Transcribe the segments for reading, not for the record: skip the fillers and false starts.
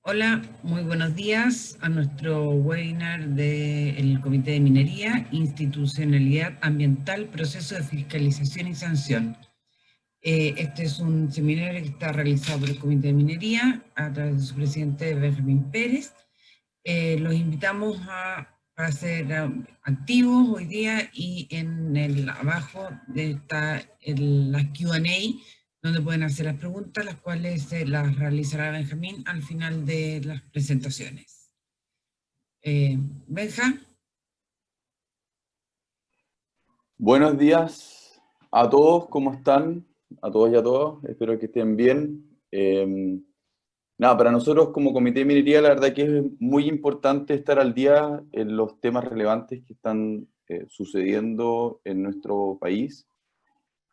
Hola, muy buenos días a nuestro webinar del Comité de Minería, Institucionalidad Ambiental, Proceso de Fiscalización y Sanción. Este es un seminario que está realizado por el Comité de Minería a través de su presidente Benjamín Pérez. Los invitamos a ser activos hoy día y abajo está la Q&A, donde pueden hacer las preguntas, las cuales las realizará Benjamín al final de las presentaciones. Benja. Buenos días a todos, ¿cómo están? A todos y a todas, espero que estén bien. Para nosotros como Comité de Minería, la verdad que es muy importante estar al día en los temas relevantes que están sucediendo en nuestro país.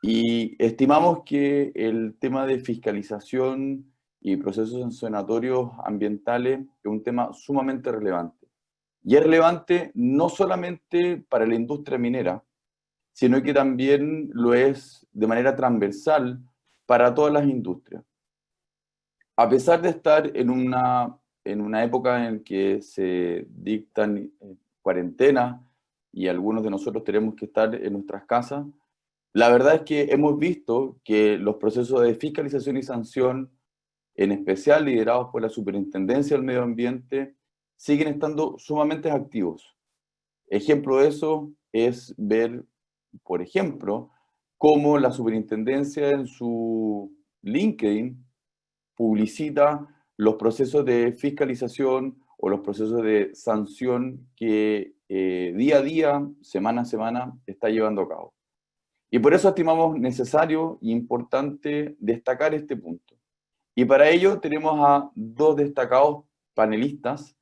Y estimamos que el tema de fiscalización y procesos sancionatorios ambientales es un tema sumamente relevante. Y es relevante no solamente para la industria minera, sino que también lo es de manera transversal para todas las industrias. A pesar de estar en una época en que se dictan cuarentenas y algunos de nosotros tenemos que estar en nuestras casas, la verdad es que hemos visto que los procesos de fiscalización y sanción, en especial liderados por la Superintendencia del Medio Ambiente, siguen estando sumamente activos. Ejemplo de eso es ver, por ejemplo, cómo la superintendencia en su LinkedIn publicita los procesos de fiscalización o los procesos de sanción que día a día, semana a semana, está llevando a cabo. Y por eso estimamos necesario e importante destacar este punto. Y para ello tenemos a dos destacados panelistas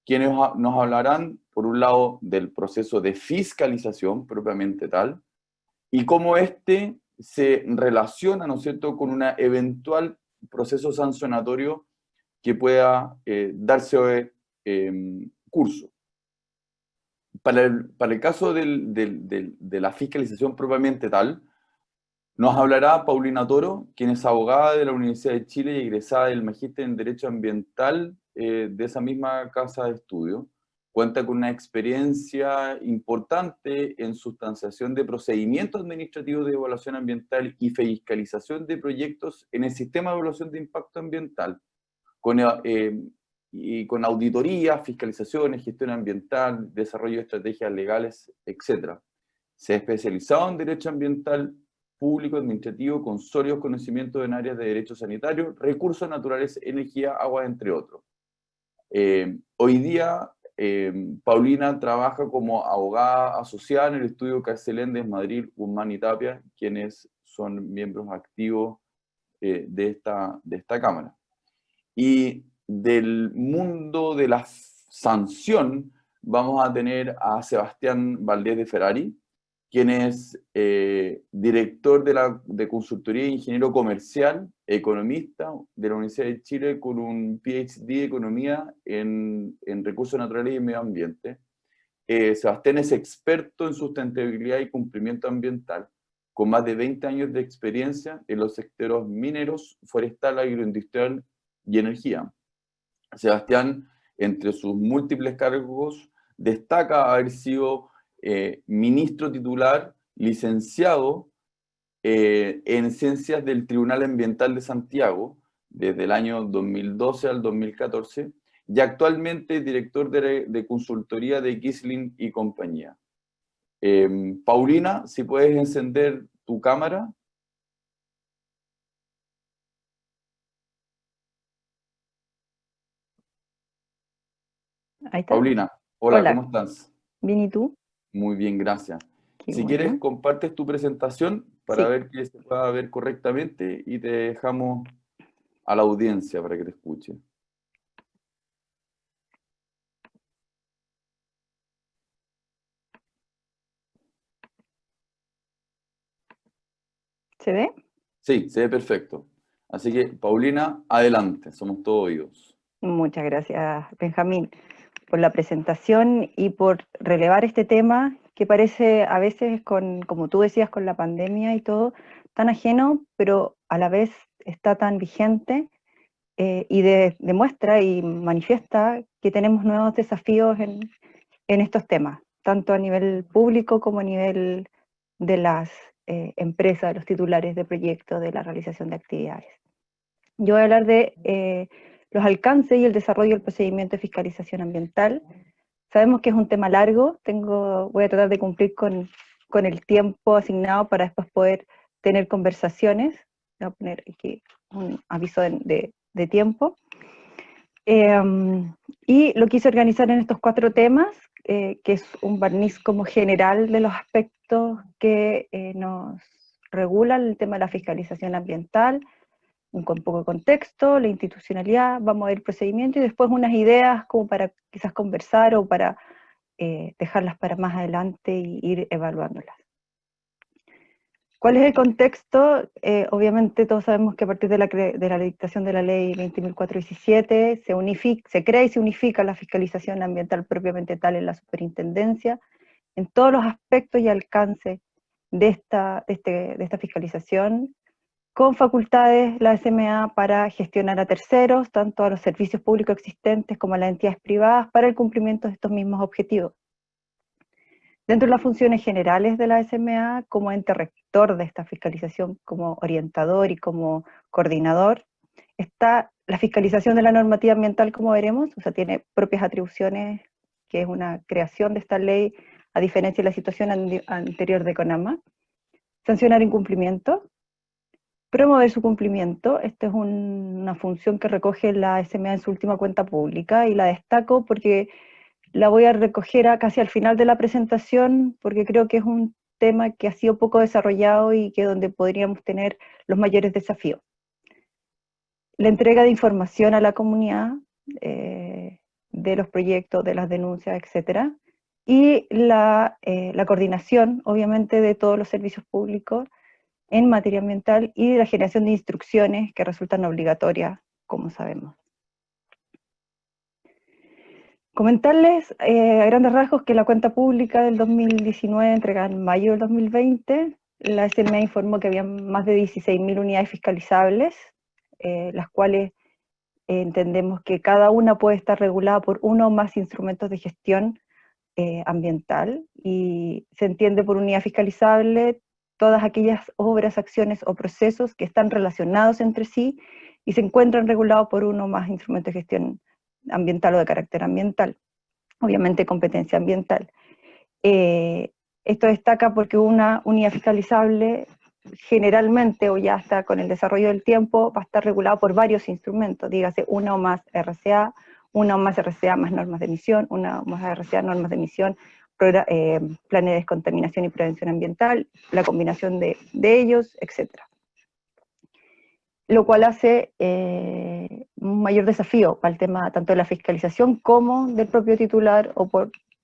quienes nos hablarán, por un lado, del proceso de fiscalización propiamente tal, y cómo este se relaciona, ¿no es cierto?, con un eventual proceso sancionatorio que pueda darse curso. Para el caso de la fiscalización propiamente tal, nos hablará Paulina Toro, quien es abogada de la Universidad de Chile y egresada del Magíster en Derecho Ambiental de esa misma casa de estudio. Cuenta con una experiencia importante en sustanciación de procedimientos administrativos de evaluación ambiental y fiscalización de proyectos en el sistema de evaluación de impacto ambiental, con auditoría, fiscalizaciones, gestión ambiental, desarrollo de estrategias legales, etc. Se ha especializado en Derecho Ambiental Público Administrativo con sólidos conocimientos en áreas de derecho sanitario, recursos naturales, energía, agua, entre otros. Hoy día, Paulina trabaja como abogada asociada en el estudio Carceléndez, Madrid, Guzmán y Tapia, quienes son miembros activos de esta Cámara. Y del mundo de la sanción, vamos a tener a Sebastián Valdés de Ferrari, quien es director de consultoría e ingeniero comercial, economista de la Universidad de Chile con un PhD de economía en recursos naturales y medio ambiente. Sebastián es experto en sustentabilidad y cumplimiento ambiental, con más de 20 años de experiencia en los sectores mineros, forestal, agroindustrial y energía. Sebastián, entre sus múltiples cargos, destaca haber sido ministro titular, licenciado en Ciencias del Tribunal Ambiental de Santiago, desde el año 2012 al 2014, y actualmente director de consultoría de Kisling y compañía. Paulina, si puedes encender tu cámara. Ahí está. Paulina, hola, Hola. ¿cómo estás? Bien, ¿y tú? Muy bien, gracias. Qué Si bueno. quieres, compartes tu presentación para Sí. ver que se pueda ver correctamente y te dejamos a la audiencia para que te escuche. ¿Se ve? Sí, se ve perfecto. Así que, Paulina, adelante, somos todos oídos. Muchas gracias, Benjamín, por la presentación y por relevar este tema que parece a veces, como tú decías, con la pandemia y todo, tan ajeno, pero a la vez está tan vigente y demuestra y manifiesta que tenemos nuevos desafíos en estos temas, tanto a nivel público como a nivel de las empresas, de los titulares de proyectos, de la realización de actividades. Yo voy a hablar de los alcances y el desarrollo del procedimiento de fiscalización ambiental. Sabemos que es un tema largo, voy a tratar de cumplir con el tiempo asignado para después poder tener conversaciones. Voy a poner aquí un aviso de tiempo. Y lo quise organizar en estos 4 temas, que es un barniz como general de los aspectos que nos regulan el tema de la fiscalización ambiental, un poco de contexto, la institucionalidad, vamos a ver el procedimiento y después unas ideas como para quizás conversar o para dejarlas para más adelante y ir evaluándolas. ¿Cuál es el contexto? Obviamente todos sabemos que a partir de la dictación de la ley 20.417 se crea y se unifica la fiscalización ambiental propiamente tal en la superintendencia, en todos los aspectos y alcance de esta fiscalización, con facultades la SMA para gestionar a terceros, tanto a los servicios públicos existentes como a las entidades privadas, para el cumplimiento de estos mismos objetivos. Dentro de las funciones generales de la SMA, como ente rector de esta fiscalización, como orientador y como coordinador, está la fiscalización de la normativa ambiental, como veremos, o sea, tiene propias atribuciones, que es una creación de esta ley, a diferencia de la situación anterior de CONAMA. Sancionar incumplimiento, promover su cumplimiento. Esta es una función que recoge la SMA en su última cuenta pública, y la destaco porque la voy a recoger casi al final de la presentación, porque creo que es un tema que ha sido poco desarrollado y que donde podríamos tener los mayores desafíos. La entrega de información a la comunidad, de los proyectos, de las denuncias, etc. Y la coordinación, obviamente, de todos los servicios públicos en materia ambiental y la generación de instrucciones que resultan obligatorias, como sabemos. Comentarles a grandes rasgos que la cuenta pública del 2019, entregada en mayo del 2020, la SMA informó que había más de 16.000 unidades fiscalizables, las cuales entendemos que cada una puede estar regulada por uno o más instrumentos de gestión ambiental, y se entiende por unidad fiscalizable todas aquellas obras, acciones o procesos que están relacionados entre sí y se encuentran regulados por uno o más instrumentos de gestión ambiental o de carácter ambiental, obviamente competencia ambiental. Esto destaca porque una unidad fiscalizable generalmente, o ya está con el desarrollo del tiempo, va a estar regulado por varios instrumentos, dígase una o más RCA, una o más RCA más normas de emisión, una o más RCA normas de emisión, planes de descontaminación y prevención ambiental, la combinación de ellos, etc. Lo cual hace un mayor desafío para el tema tanto de la fiscalización como del propio titular o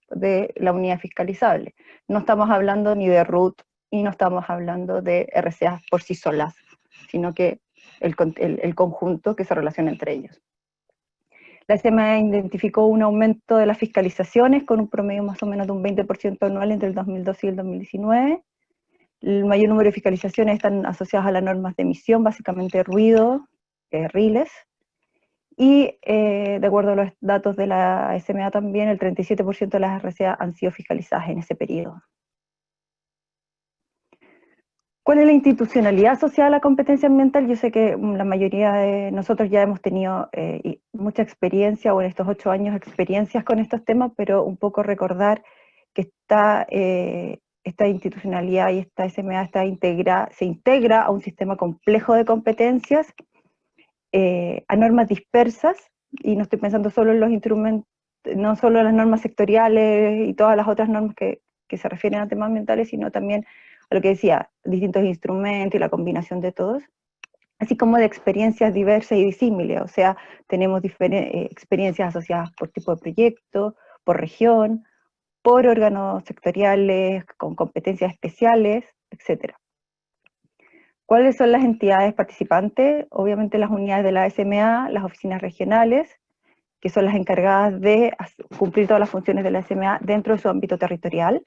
de la unidad fiscalizable. No estamos hablando ni de RUT y no estamos hablando de RCA por sí solas, sino que el conjunto que se relaciona entre ellos. La SMA identificó un aumento de las fiscalizaciones con un promedio más o menos de un 20% anual entre el 2012 y el 2019. El mayor número de fiscalizaciones están asociadas a las normas de emisión, básicamente ruido, riles, y de acuerdo a los datos de la SMA también, el 37% de las RCA han sido fiscalizadas en ese periodo. ¿Cuál es la institucionalidad asociada a la competencia ambiental? Yo sé que la mayoría de nosotros ya hemos tenido mucha experiencia, o en estos 8 años experiencias con estos temas, pero un poco recordar que esta institucionalidad y esta SMA se integra a un sistema complejo de competencias, a normas dispersas, y no estoy pensando solo en los instrumentos, no solo en las normas sectoriales y todas las otras normas que se refieren a temas ambientales, sino también a lo que decía, distintos instrumentos y la combinación de todos, así como de experiencias diversas y disímiles, o sea, tenemos experiencias asociadas por tipo de proyecto, por región, por órganos sectoriales, con competencias especiales, etc. ¿Cuáles son las entidades participantes? Obviamente las unidades de la SMA, las oficinas regionales, que son las encargadas de cumplir todas las funciones de la SMA dentro de su ámbito territorial.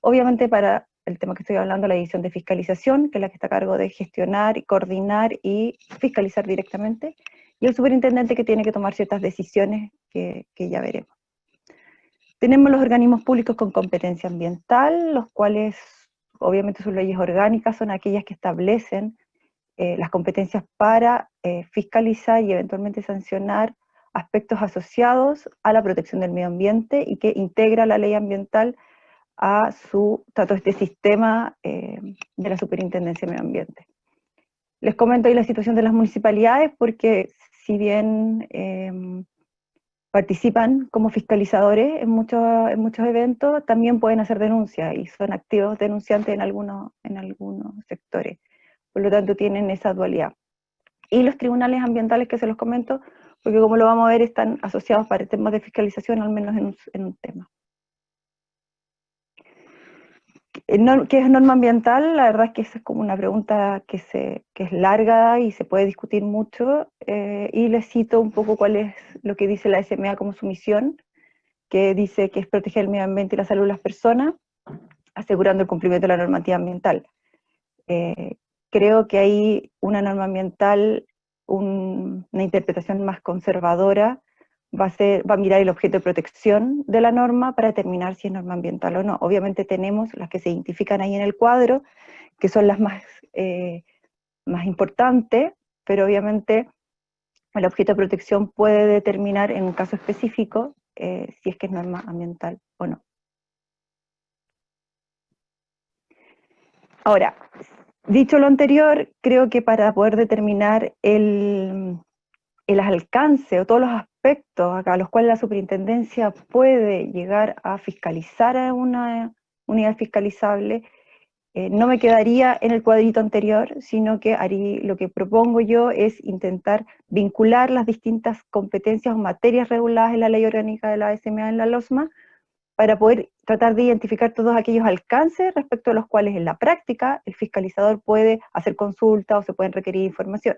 Obviamente para el tema que estoy hablando, la división de fiscalización, que es la que está a cargo de gestionar, coordinar y fiscalizar directamente, y el superintendente que tiene que tomar ciertas decisiones que ya veremos. Tenemos los organismos públicos con competencia ambiental, los cuales obviamente sus leyes orgánicas son aquellas que establecen las competencias para fiscalizar y eventualmente sancionar aspectos asociados a la protección del medio ambiente y que integra la ley ambiental a todo este sistema de la Superintendencia de Medio Ambiente. Les comento ahí la situación de las municipalidades porque si bien participan como fiscalizadores en muchos eventos, también pueden hacer denuncias y son activos denunciantes en algunos sectores. Por lo tanto, tienen esa dualidad. Y los tribunales ambientales que se los comento, porque como lo vamos a ver, están asociados para temas de fiscalización, al menos en un tema. ¿Qué es norma ambiental? La verdad es que esa es como una pregunta que es larga y se puede discutir mucho, y les cito un poco cuál es lo que dice la SMA como su misión, que dice que es proteger el medio ambiente y la salud de las personas, asegurando el cumplimiento de la normativa ambiental. Creo que hay una norma ambiental, una interpretación más conservadora, va a mirar el objeto de protección de la norma para determinar si es norma ambiental o no. Obviamente tenemos las que se identifican ahí en el cuadro, que son las más importantes, pero obviamente el objeto de protección puede determinar en un caso específico si es que es norma ambiental o no. Ahora, dicho lo anterior, creo que para poder determinar el alcance o todos los aspectos a los cuales la superintendencia puede llegar a fiscalizar a una unidad fiscalizable, no me quedaría en el cuadrito anterior, sino que lo que propongo yo es intentar vincular las distintas competencias o materias reguladas en la ley orgánica de la SMA en la LOSMA, para poder tratar de identificar todos aquellos alcances respecto a los cuales en la práctica el fiscalizador puede hacer consulta o se pueden requerir información.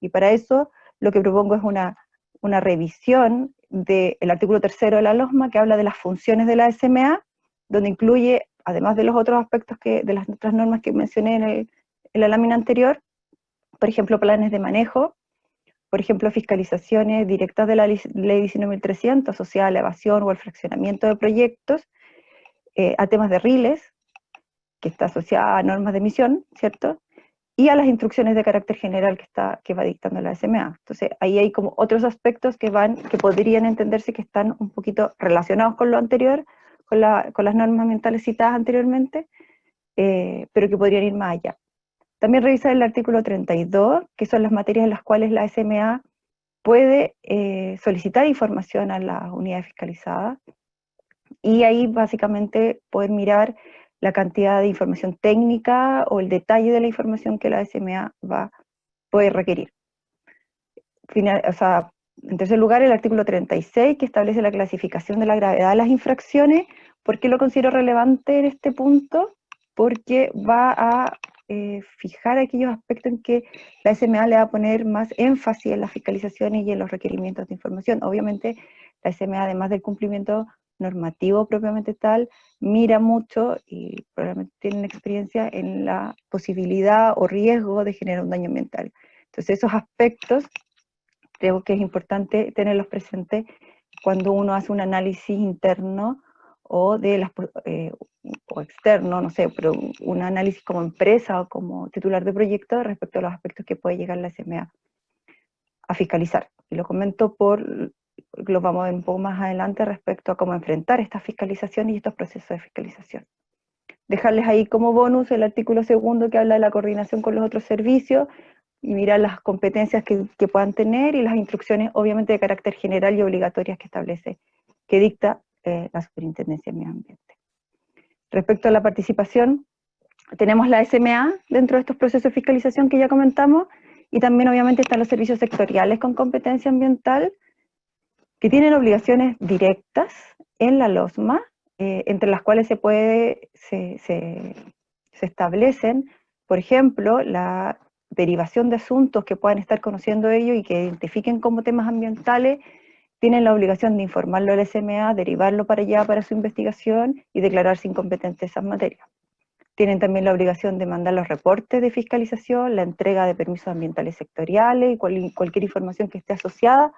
Y para eso lo que propongo es una revisión del artículo 3º de la LOSMA, que habla de las funciones de la SMA, donde incluye, además de los otros aspectos de las otras normas que mencioné en la lámina anterior, por ejemplo, planes de manejo, por ejemplo, fiscalizaciones directas de la ley 19.300 asociadas a la evasión o al fraccionamiento de proyectos, a temas de RILES, que está asociada a normas de emisión, ¿cierto? Y a las instrucciones de carácter general que va dictando la SMA. Entonces, ahí hay como otros aspectos que podrían entenderse que están un poquito relacionados con lo anterior, con las normas ambientales citadas anteriormente, pero que podrían ir más allá. También revisar el artículo 32, que son las materias en las cuales la SMA puede solicitar información a las unidades fiscalizadas, y ahí básicamente poder mirar la cantidad de información técnica o el detalle de la información que la SMA puede requerir. En tercer lugar, el artículo 36, que establece la clasificación de la gravedad de las infracciones. ¿Por qué lo considero relevante en este punto? Porque va a fijar aquellos aspectos en que la SMA le va a poner más énfasis en las fiscalizaciones y en los requerimientos de información. Obviamente, la SMA, además del cumplimiento normativo propiamente tal, mira mucho y probablemente tienen experiencia en la posibilidad o riesgo de generar un daño ambiental. Entonces, esos aspectos creo que es importante tenerlos presentes cuando uno hace un análisis interno o o externo, no sé, pero un análisis como empresa o como titular de proyecto respecto a los aspectos que puede llegar la SMA a fiscalizar. Y lo comento lo vamos a ver un poco más adelante respecto a cómo enfrentar estas fiscalizaciones y estos procesos de fiscalización. Dejarles ahí como bonus el artículo 2 que habla de la coordinación con los otros servicios y mirar las competencias que puedan tener y las instrucciones obviamente de carácter general y obligatorias que dicta la Superintendencia de Medio Ambiente. Respecto a la participación, tenemos la SMA dentro de estos procesos de fiscalización que ya comentamos, y también obviamente están los servicios sectoriales con competencia ambiental, que tienen obligaciones directas en la LOSMA, entre las cuales se establecen, por ejemplo, la derivación de asuntos que puedan estar conociendo ellos y que identifiquen como temas ambientales. Tienen la obligación de informarlo al SMA, derivarlo para allá para su investigación y declarar sin competencia esas materias. Tienen también la obligación de mandar los reportes de fiscalización, la entrega de permisos ambientales sectoriales y cualquier información que esté asociada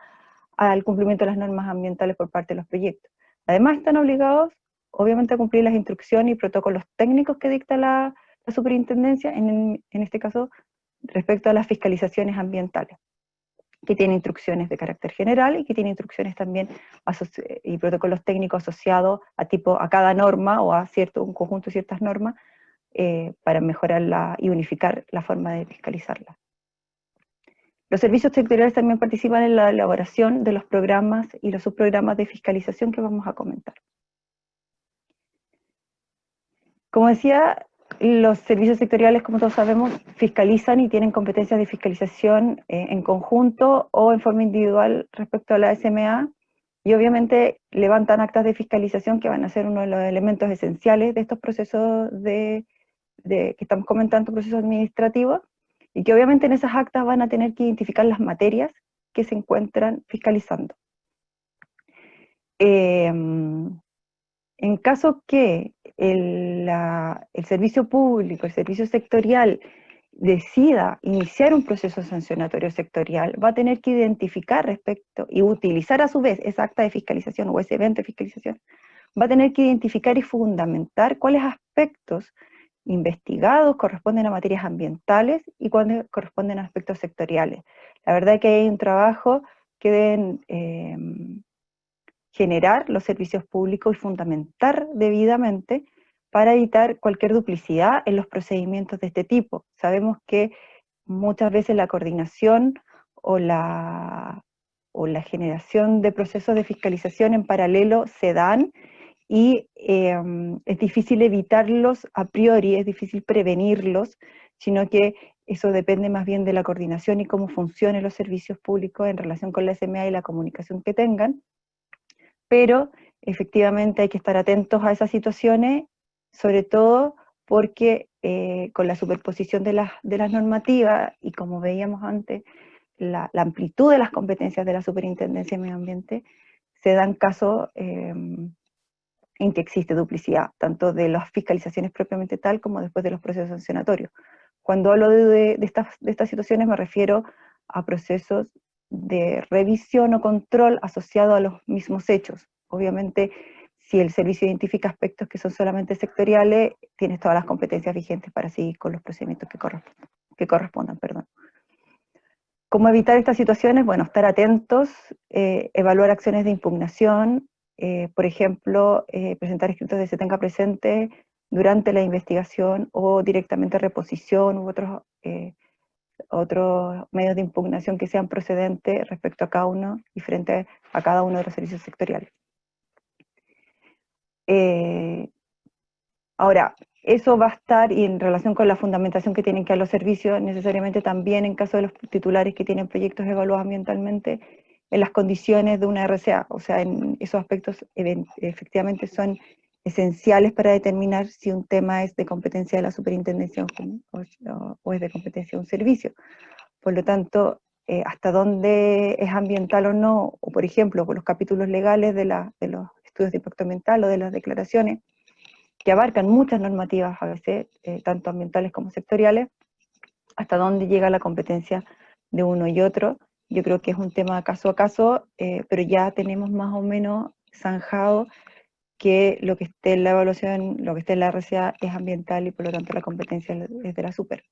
al cumplimiento de las normas ambientales por parte de los proyectos. Además están obligados, obviamente, a cumplir las instrucciones y protocolos técnicos que dicta la superintendencia, en este caso, respecto a las fiscalizaciones ambientales, que tiene instrucciones de carácter general y que tiene instrucciones también y protocolos técnicos asociados a cada norma o a un conjunto de ciertas normas para mejorarla y unificar la forma de fiscalizarla. Los servicios sectoriales también participan en la elaboración de los programas y los subprogramas de fiscalización que vamos a comentar. Como decía, los servicios sectoriales, como todos sabemos, fiscalizan y tienen competencias de fiscalización en conjunto o en forma individual respecto a la SMA, y obviamente levantan actas de fiscalización que van a ser uno de los elementos esenciales de estos procesos que estamos comentando, procesos administrativos, y que obviamente en esas actas van a tener que identificar las materias que se encuentran fiscalizando. En caso que el servicio público, el servicio sectorial, decida iniciar un proceso sancionatorio sectorial, va a tener que identificar y utilizar a su vez esa acta de fiscalización o ese evento de fiscalización, va a tener que identificar y fundamentar cuáles aspectos investigados corresponden a materias ambientales y cuáles corresponden a aspectos sectoriales. La verdad es que hay un trabajo que deben generar los servicios públicos y fundamentar debidamente para evitar cualquier duplicidad en los procedimientos de este tipo. Sabemos que muchas veces la coordinación o la generación de procesos de fiscalización en paralelo se dan y es difícil evitarlos a priori, es difícil prevenirlos, sino que eso depende más bien de la coordinación y cómo funcionen los servicios públicos en relación con la SMA y la comunicación que tengan, pero efectivamente hay que estar atentos a esas situaciones, sobre todo porque con la superposición de las normativas y como veíamos antes, la amplitud de las competencias de la Superintendencia de Medio Ambiente, se dan casos en que existe duplicidad, tanto de las fiscalizaciones propiamente tal como después de los procesos sancionatorios. Cuando hablo de estas situaciones me refiero a procesos de revisión o control asociado a los mismos hechos. Obviamente, si el servicio identifica aspectos que son solamente sectoriales, tienes todas las competencias vigentes para seguir con los procedimientos que correspondan. ¿Cómo evitar estas situaciones? Bueno, estar atentos, evaluar acciones de impugnación, por ejemplo, presentar escritos de se tenga presente durante la investigación o directamente reposición u otros medios de impugnación que sean procedentes respecto a cada uno y frente a cada uno de los servicios sectoriales. Ahora, eso va a estar, y en relación con la fundamentación que tienen que dar los servicios, necesariamente también en caso de los titulares que tienen proyectos evaluados ambientalmente, en las condiciones de una RCA, o sea, en esos aspectos efectivamente son esenciales para determinar si un tema es de competencia de la superintendencia o es de competencia de un servicio. Por lo tanto, hasta dónde es ambiental o no, o por ejemplo, por los capítulos legales de los estudios de impacto ambiental o de las declaraciones, que abarcan muchas normativas a veces, tanto ambientales como sectoriales, hasta dónde llega la competencia de uno y otro. Yo creo que es un tema caso a caso, pero ya tenemos más o menos zanjado que lo que esté en la evaluación, lo que esté en la RCA es ambiental y por lo tanto la competencia es de la super.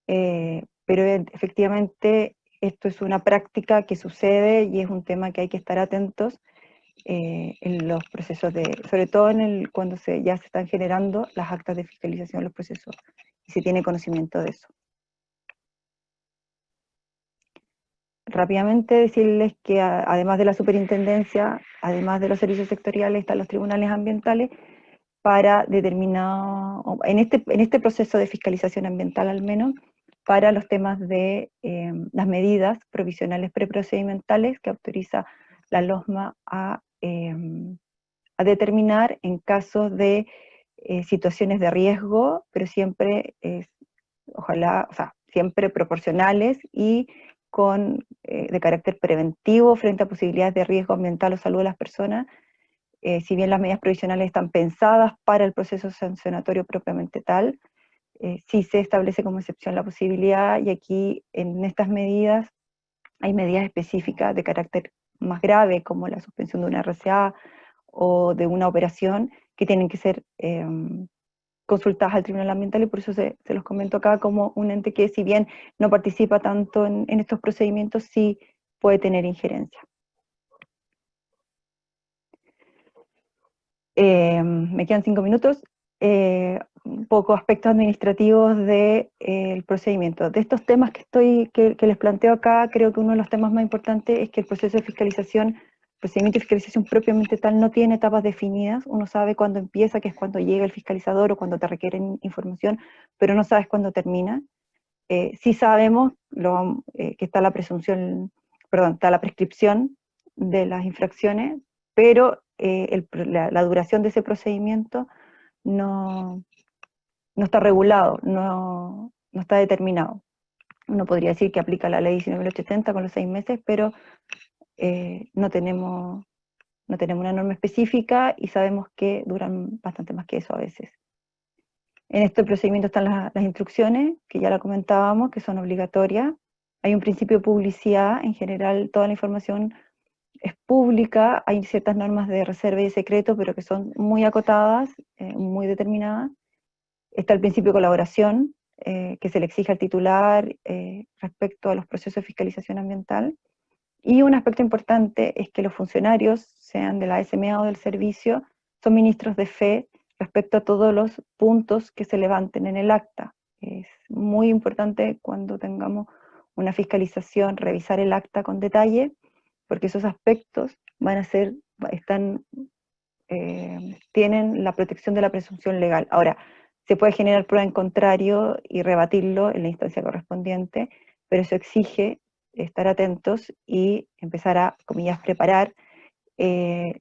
Pero efectivamente esto es una práctica que sucede y es un tema que hay que estar atentos en los procesos sobre todo cuando ya se están generando las actas de fiscalización, los procesos, y se tiene conocimiento de eso. Rápidamente decirles que además de la superintendencia, además de los servicios sectoriales, están los tribunales ambientales para determinar, en este proceso de fiscalización ambiental al menos, para los temas de las medidas provisionales preprocedimentales que autoriza la LOSMA a determinar en casos de situaciones de riesgo, pero siempre, siempre proporcionales y de carácter preventivo frente a posibilidades de riesgo ambiental o salud de las personas, si bien las medidas provisionales están pensadas para el proceso sancionatorio propiamente tal, sí se establece como excepción la posibilidad, y aquí en estas medidas hay medidas específicas de carácter más grave, como la suspensión de una RCA o de una operación, que tienen que ser consultadas al Tribunal Ambiental, y por eso se los comento acá como un ente que, si bien no participa tanto en estos procedimientos, sí puede tener injerencia. Me quedan 5 minutos. Un poco aspectos administrativos del procedimiento. De estos temas que les planteo acá, creo que uno de los temas más importantes es que el proceso de fiscalización, procedimiento de fiscalización propiamente tal, no tiene etapas definidas. Uno sabe cuándo empieza, que es cuando llega el fiscalizador o cuando te requieren información, pero no sabes cuándo termina. Sí sabemos que está la presunción, perdón, está la prescripción de las infracciones, pero la duración de ese procedimiento no está regulado, no está determinado. Uno podría decir que aplica la ley 19.080 con los 6 meses, pero no tenemos una norma específica y sabemos que duran bastante más que eso a veces. En este procedimiento están las instrucciones, que ya la comentábamos, que son obligatorias. Hay un principio de publicidad, en general toda la información es pública, hay ciertas normas de reserva y de secreto, pero que son muy acotadas, muy determinadas. Está el principio de colaboración, que se le exige al titular respecto a los procesos de fiscalización ambiental. Y un aspecto importante es que los funcionarios, sean de la SMA o del servicio, son ministros de fe respecto a todos los puntos que se levanten en el acta. Es muy importante cuando tengamos una fiscalización revisar el acta con detalle, porque esos aspectos tienen la protección de la presunción legal. Ahora, se puede generar prueba en contrario y rebatirlo en la instancia correspondiente, pero eso exige estar atentos y empezar a, comillas, preparar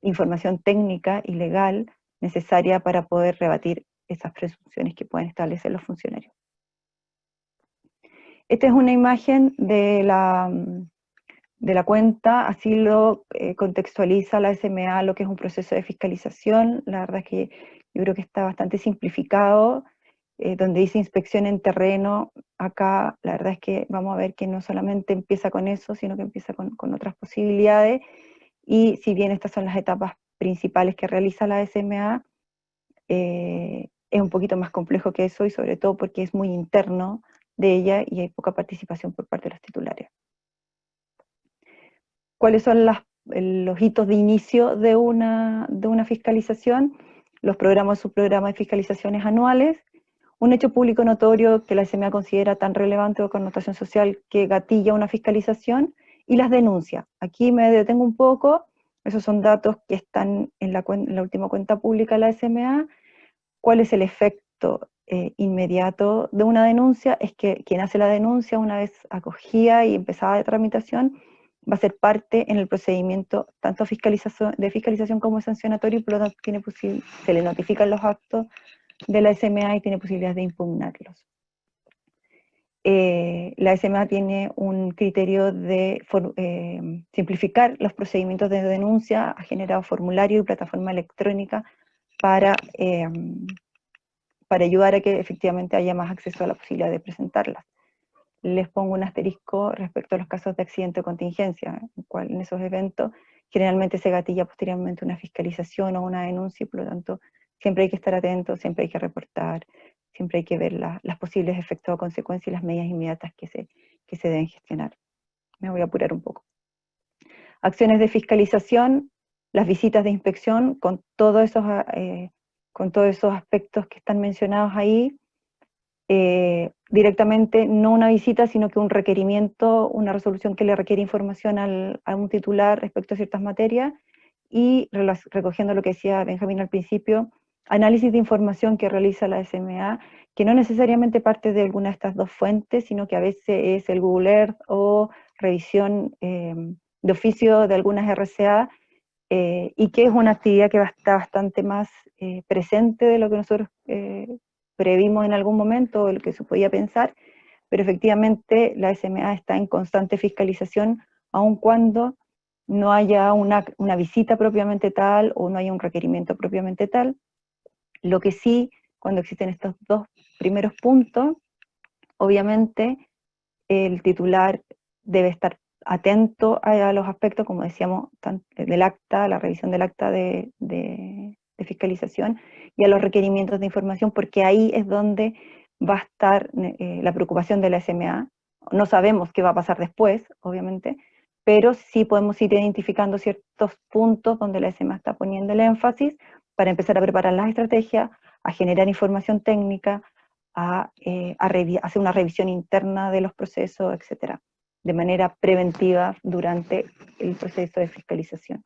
información técnica y legal necesaria para poder rebatir esas presunciones que pueden establecer los funcionarios. Esta es una imagen de la cuenta, así lo contextualiza la SMA, lo que es un proceso de fiscalización. La verdad es que yo creo que está bastante simplificado, donde dice inspección en terreno. Acá la verdad es que vamos a ver que no solamente empieza con eso, sino que empieza con otras posibilidades, y si bien estas son las etapas principales que realiza la SMA, es un poquito más complejo que eso, y sobre todo porque es muy interno de ella y hay poca participación por parte de los titulares. ¿Cuáles son los hitos de inicio de una fiscalización? Los programas o subprogramas de fiscalizaciones anuales, un hecho público notorio que la SMA considera tan relevante o connotación social que gatilla una fiscalización, y las denuncias. Aquí me detengo un poco, esos son datos que están en la última cuenta pública de la SMA. ¿Cuál es el efecto inmediato de una denuncia? Es que quien hace la denuncia, una vez acogida y empezada la tramitación, va a ser parte en el procedimiento tanto de fiscalización como sancionatorio, y por lo tanto se le notifican los actos de la SMA y tiene posibilidades de impugnarlos. La SMA tiene un criterio de simplificar los procedimientos de denuncia, ha generado formulario y plataforma electrónica para ayudar a que efectivamente haya más acceso a la posibilidad de presentarlas. Les pongo un asterisco respecto a los casos de accidente o contingencia, en cual en esos eventos generalmente se gatilla posteriormente una fiscalización o una denuncia, y por lo tanto siempre hay que estar atentos, siempre hay que reportar, siempre hay que ver los posibles efectos o consecuencias y las medidas inmediatas que se deben gestionar. Me voy a apurar un poco. Acciones de fiscalización, las visitas de inspección, con todos esos aspectos que están mencionados ahí, directamente no una visita, sino que un requerimiento, una resolución que le requiere información a un titular respecto a ciertas materias, y recogiendo lo que decía Benjamín al principio, análisis de información que realiza la SMA, que no necesariamente parte de alguna de estas dos fuentes, sino que a veces es el Google Earth o revisión de oficio de algunas RCA, y que es una actividad que está bastante más presente de lo que nosotros previmos en algún momento, o lo que se podía pensar, pero efectivamente la SMA está en constante fiscalización, aun cuando no haya una visita propiamente tal o no haya un requerimiento propiamente tal. Lo que sí, cuando existen estos dos primeros puntos, obviamente el titular debe estar atento a los aspectos, como decíamos, del acta, la revisión del acta de fiscalización y a los requerimientos de información, porque ahí es donde va a estar la preocupación de la SMA. No sabemos qué va a pasar después, obviamente, pero sí podemos ir identificando ciertos puntos donde la SMA está poniendo el énfasis para empezar a preparar las estrategias, a generar información técnica, a hacer una revisión interna de los procesos, etcétera, de manera preventiva durante el proceso de fiscalización.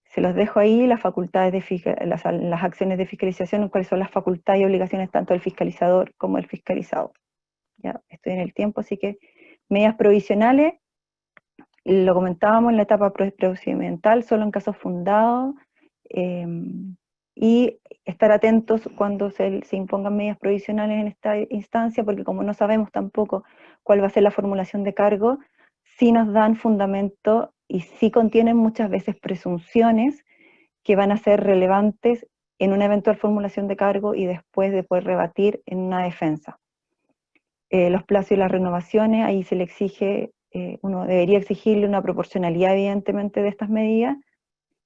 Se los dejo ahí, las facultades las acciones de fiscalización, cuáles son las facultades y obligaciones tanto del fiscalizador como del fiscalizado. Ya estoy en el tiempo, así que medidas provisionales, lo comentábamos en la etapa procedimental, solo en casos fundados, y estar atentos cuando se impongan medidas provisionales en esta instancia, porque como no sabemos tampoco cuál va a ser la formulación de cargo, sí nos dan fundamento y sí contienen muchas veces presunciones que van a ser relevantes en una eventual formulación de cargo y después de poder rebatir en una defensa. Los plazos y las renovaciones, ahí se le exige, uno debería exigirle una proporcionalidad evidentemente de estas medidas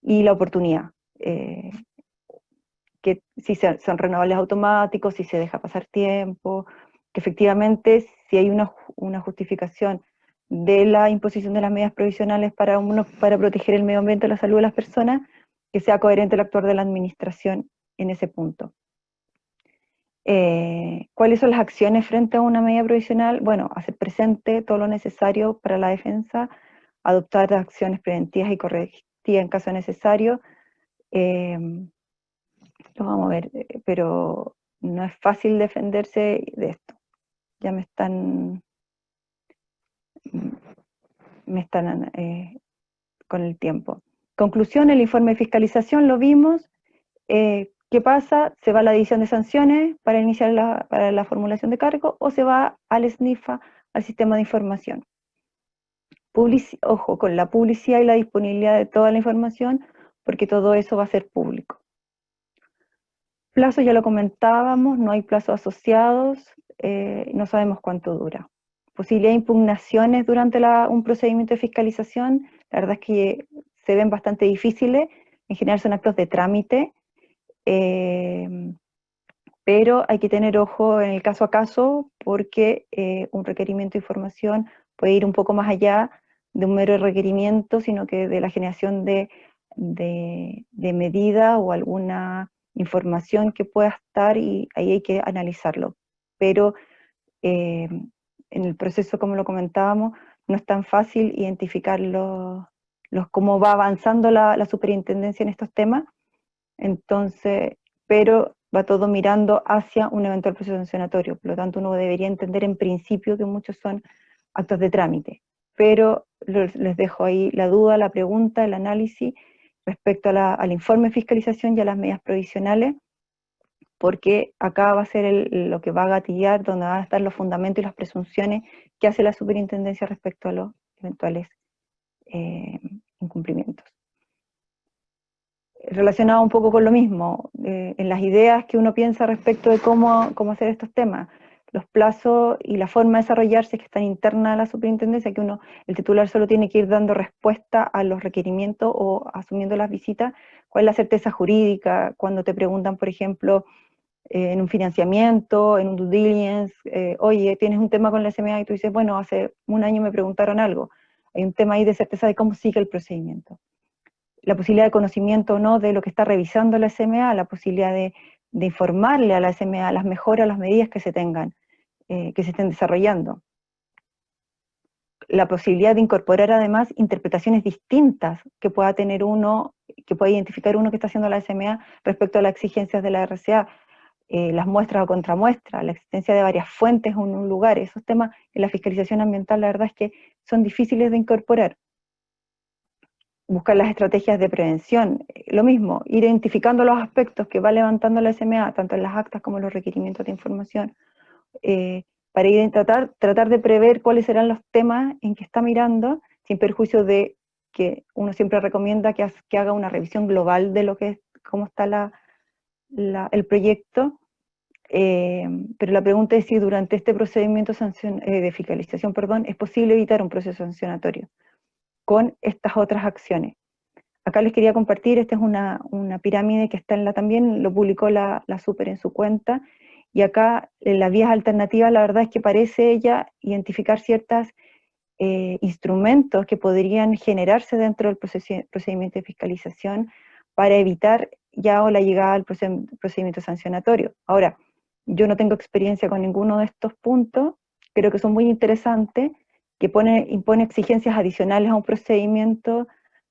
y la oportunidad. Que si son renovables automáticos, si se deja pasar tiempo, que efectivamente si hay una justificación de la imposición de las medidas provisionales para proteger el medio ambiente y la salud de las personas, que sea coherente el actuar de la administración en ese punto. ¿Cuáles son las acciones frente a una medida provisional? Bueno, hacer presente todo lo necesario para la defensa, adoptar acciones preventivas y correctivas en caso necesario. Lo vamos a ver, pero no es fácil defenderse de esto. Ya me están con el tiempo. Conclusión, el informe de fiscalización lo vimos. ¿Qué pasa? ¿Se va a la división de sanciones para iniciar para la formulación de cargo o se va al SNIFA, al sistema de información? Ojo, con la publicidad y la disponibilidad de toda la información, porque todo eso va a ser público. Plazos ya lo comentábamos, no hay plazos asociados, no sabemos cuánto dura. Posibilidad de impugnaciones durante un procedimiento de fiscalización, la verdad es que se ven bastante difíciles, en general son actos de trámite, pero hay que tener ojo en el caso a caso porque un requerimiento de información puede ir un poco más allá de un mero requerimiento, sino que de la generación de medida o alguna información que pueda estar y ahí hay que analizarlo. Pero en el proceso, como lo comentábamos, no es tan fácil identificar cómo va avanzando la superintendencia en estos temas, entonces, pero va todo mirando hacia un eventual proceso sancionatorio, por lo tanto uno debería entender en principio que muchos son actos de trámite, pero les dejo ahí la duda, la pregunta, el análisis respecto al informe de fiscalización y a las medidas provisionales, porque acá va a ser lo que va a gatillar, donde van a estar los fundamentos y las presunciones que hace la superintendencia respecto a los eventuales incumplimientos. Relacionado un poco con lo mismo, en las ideas que uno piensa respecto de cómo hacer estos temas, los plazos y la forma de desarrollarse que están internas a la superintendencia, que el titular solo tiene que ir dando respuesta a los requerimientos o asumiendo las visitas. ¿Cuál es la certeza jurídica? Cuando te preguntan, por ejemplo, en un financiamiento, en un due diligence, oye, tienes un tema con la SMA y tú dices, bueno, hace un año me preguntaron algo. Hay un tema ahí de certeza de cómo sigue el procedimiento. La posibilidad de conocimiento o no de lo que está revisando la SMA, la posibilidad de informarle a la SMA las mejoras, las medidas que se tengan, que se estén desarrollando. La posibilidad de incorporar además interpretaciones distintas que pueda tener que pueda identificar uno que está haciendo la SMA respecto a las exigencias de la RCA, las muestras o contramuestras, la existencia de varias fuentes en un lugar. Esos temas en la fiscalización ambiental la verdad es que son difíciles de incorporar. Buscar las estrategias de prevención, lo mismo, ir identificando los aspectos que va levantando la SMA, tanto en las actas como en los requerimientos de información, para tratar de prever cuáles serán los temas en que está mirando sin perjuicio de que uno siempre recomienda que haga una revisión global de lo que es, cómo está el proyecto, pero la pregunta es si durante este procedimiento de fiscalización, es posible evitar un proceso sancionatorio con estas otras acciones. Acá les quería compartir, esta es una pirámide que está también lo publicó la Super en su cuenta, y acá en las vías alternativas la verdad es que parece ella identificar ciertos instrumentos que podrían generarse dentro del procedimiento de fiscalización para evitar ya la llegada al procedimiento sancionatorio. Ahora, yo no tengo experiencia con ninguno de estos puntos, creo que son muy interesantes, que impone exigencias adicionales a un procedimiento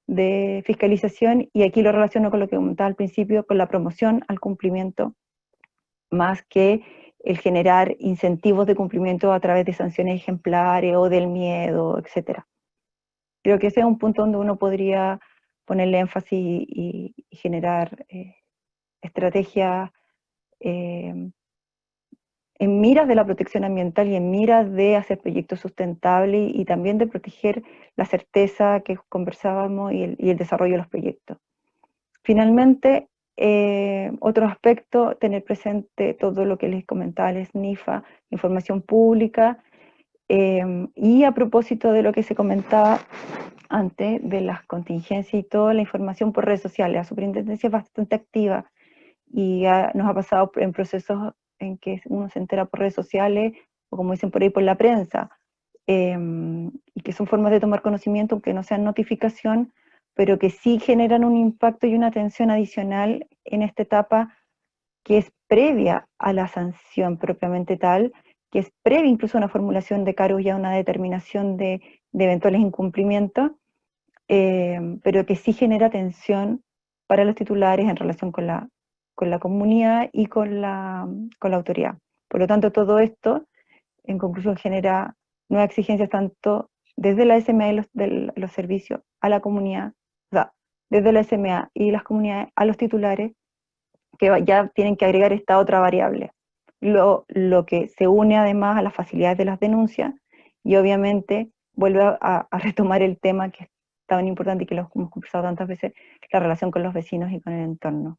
de fiscalización, y aquí lo relaciono con lo que comentaba al principio, con la promoción al cumplimiento, más que el generar incentivos de cumplimiento a través de sanciones ejemplares o del miedo, etc. Creo que ese es un punto donde uno podría ponerle énfasis y generar estrategias en miras de la protección ambiental y en miras de hacer proyectos sustentables y también de proteger la certeza que conversábamos y el desarrollo de los proyectos. Finalmente, otro aspecto, tener presente todo lo que les comentaba el SNIFA, información pública, y a propósito de lo que se comentaba antes de las contingencias y toda la información por redes sociales, la superintendencia es bastante activa y nos ha pasado en procesos en que uno se entera por redes sociales, o como dicen por ahí, por la prensa, y que son formas de tomar conocimiento, aunque no sean notificación, pero que sí generan un impacto y una atención adicional en esta etapa que es previa a la sanción propiamente tal, que es previa incluso a una formulación de cargos y a una determinación de eventuales incumplimientos, pero que sí genera tensión para los titulares en relación con la comunidad y con la autoridad. Por lo tanto, todo esto, en conclusión, genera nuevas exigencias tanto desde la SMA y los servicios a la comunidad, o sea, desde la SMA y las comunidades a los titulares, que ya tienen que agregar esta otra variable. Lo que se une además a las facilidades de las denuncias, y obviamente vuelve a retomar el tema que es tan importante y que lo hemos conversado tantas veces, la relación con los vecinos y con el entorno.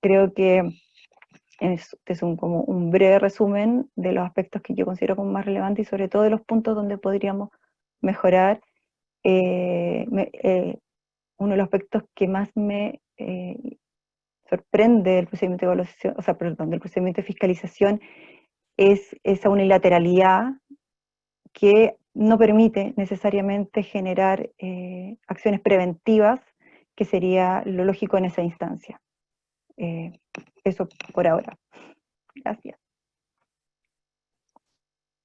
Creo que este es como un breve resumen de los aspectos que yo considero como más relevantes y sobre todo de los puntos donde podríamos mejorar. Uno de los aspectos que más me sorprende del procedimiento de evaluación, del procedimiento de fiscalización, es esa unilateralidad que no permite necesariamente generar acciones preventivas, que sería lo lógico en esa instancia. Eso por ahora. Gracias.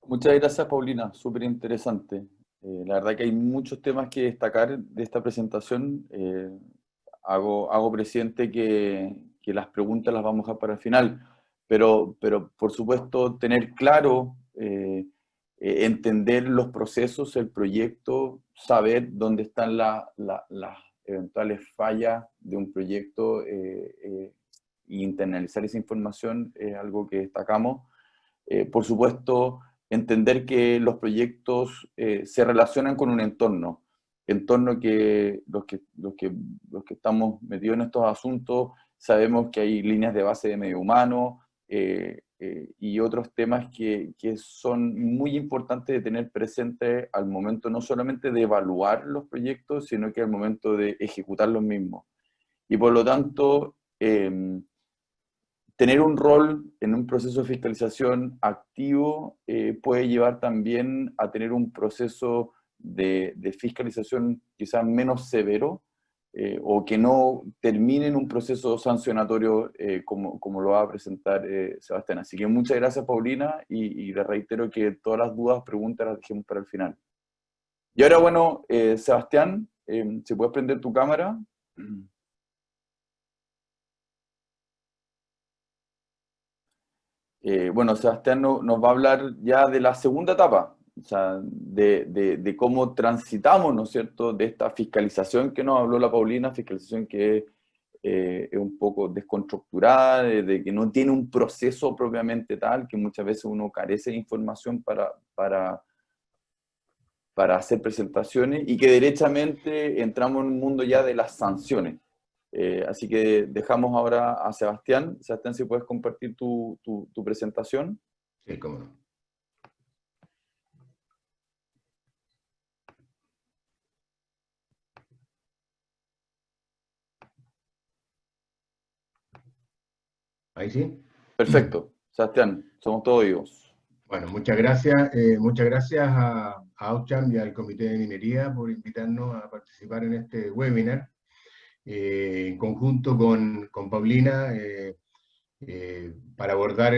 Muchas gracias, Paulina, súper interesante. La verdad que hay muchos temas que destacar de esta presentación. Hago presente que las preguntas las vamos a dejar para el final, pero por supuesto tener claro, entender los procesos, el proyecto, saber dónde están las eventuales fallas de un proyecto, e internalizar esa información es algo que destacamos. Por supuesto, entender que los proyectos se relacionan con un entorno que los que estamos metidos en estos asuntos sabemos que hay líneas de base de medio humano y otros temas que son muy importantes de tener presente al momento no solamente de evaluar los proyectos, sino que al momento de ejecutar los mismos. Y por lo tanto, tener un rol en un proceso de fiscalización activo puede llevar también a tener un proceso de fiscalización quizás menos severo o que no termine en un proceso sancionatorio como lo va a presentar Sebastián. Así que muchas gracias, Paulina, y le reitero que todas las dudas, preguntas las dejemos para el final. Y ahora, bueno, Sebastián, si puedes prender tu cámara. Bueno, Sebastián nos va a hablar ya de la segunda etapa, o sea, de cómo transitamos, ¿no es cierto?, de esta fiscalización que nos habló la Paulina, fiscalización que es un poco desconstructurada, de que no tiene un proceso propiamente tal, que muchas veces uno carece de información para para hacer presentaciones y que derechamente entramos en un mundo ya de las sanciones. Así que dejamos ahora a Sebastián. Sebastián, si puedes compartir tu presentación. Sí, cómo no. ¿Ahí sí? Perfecto. Sebastián, somos todos oídos. Bueno, muchas gracias a AUCHAM y al Comité de Minería por invitarnos a participar en este webinar, en conjunto con Paulina, para abordar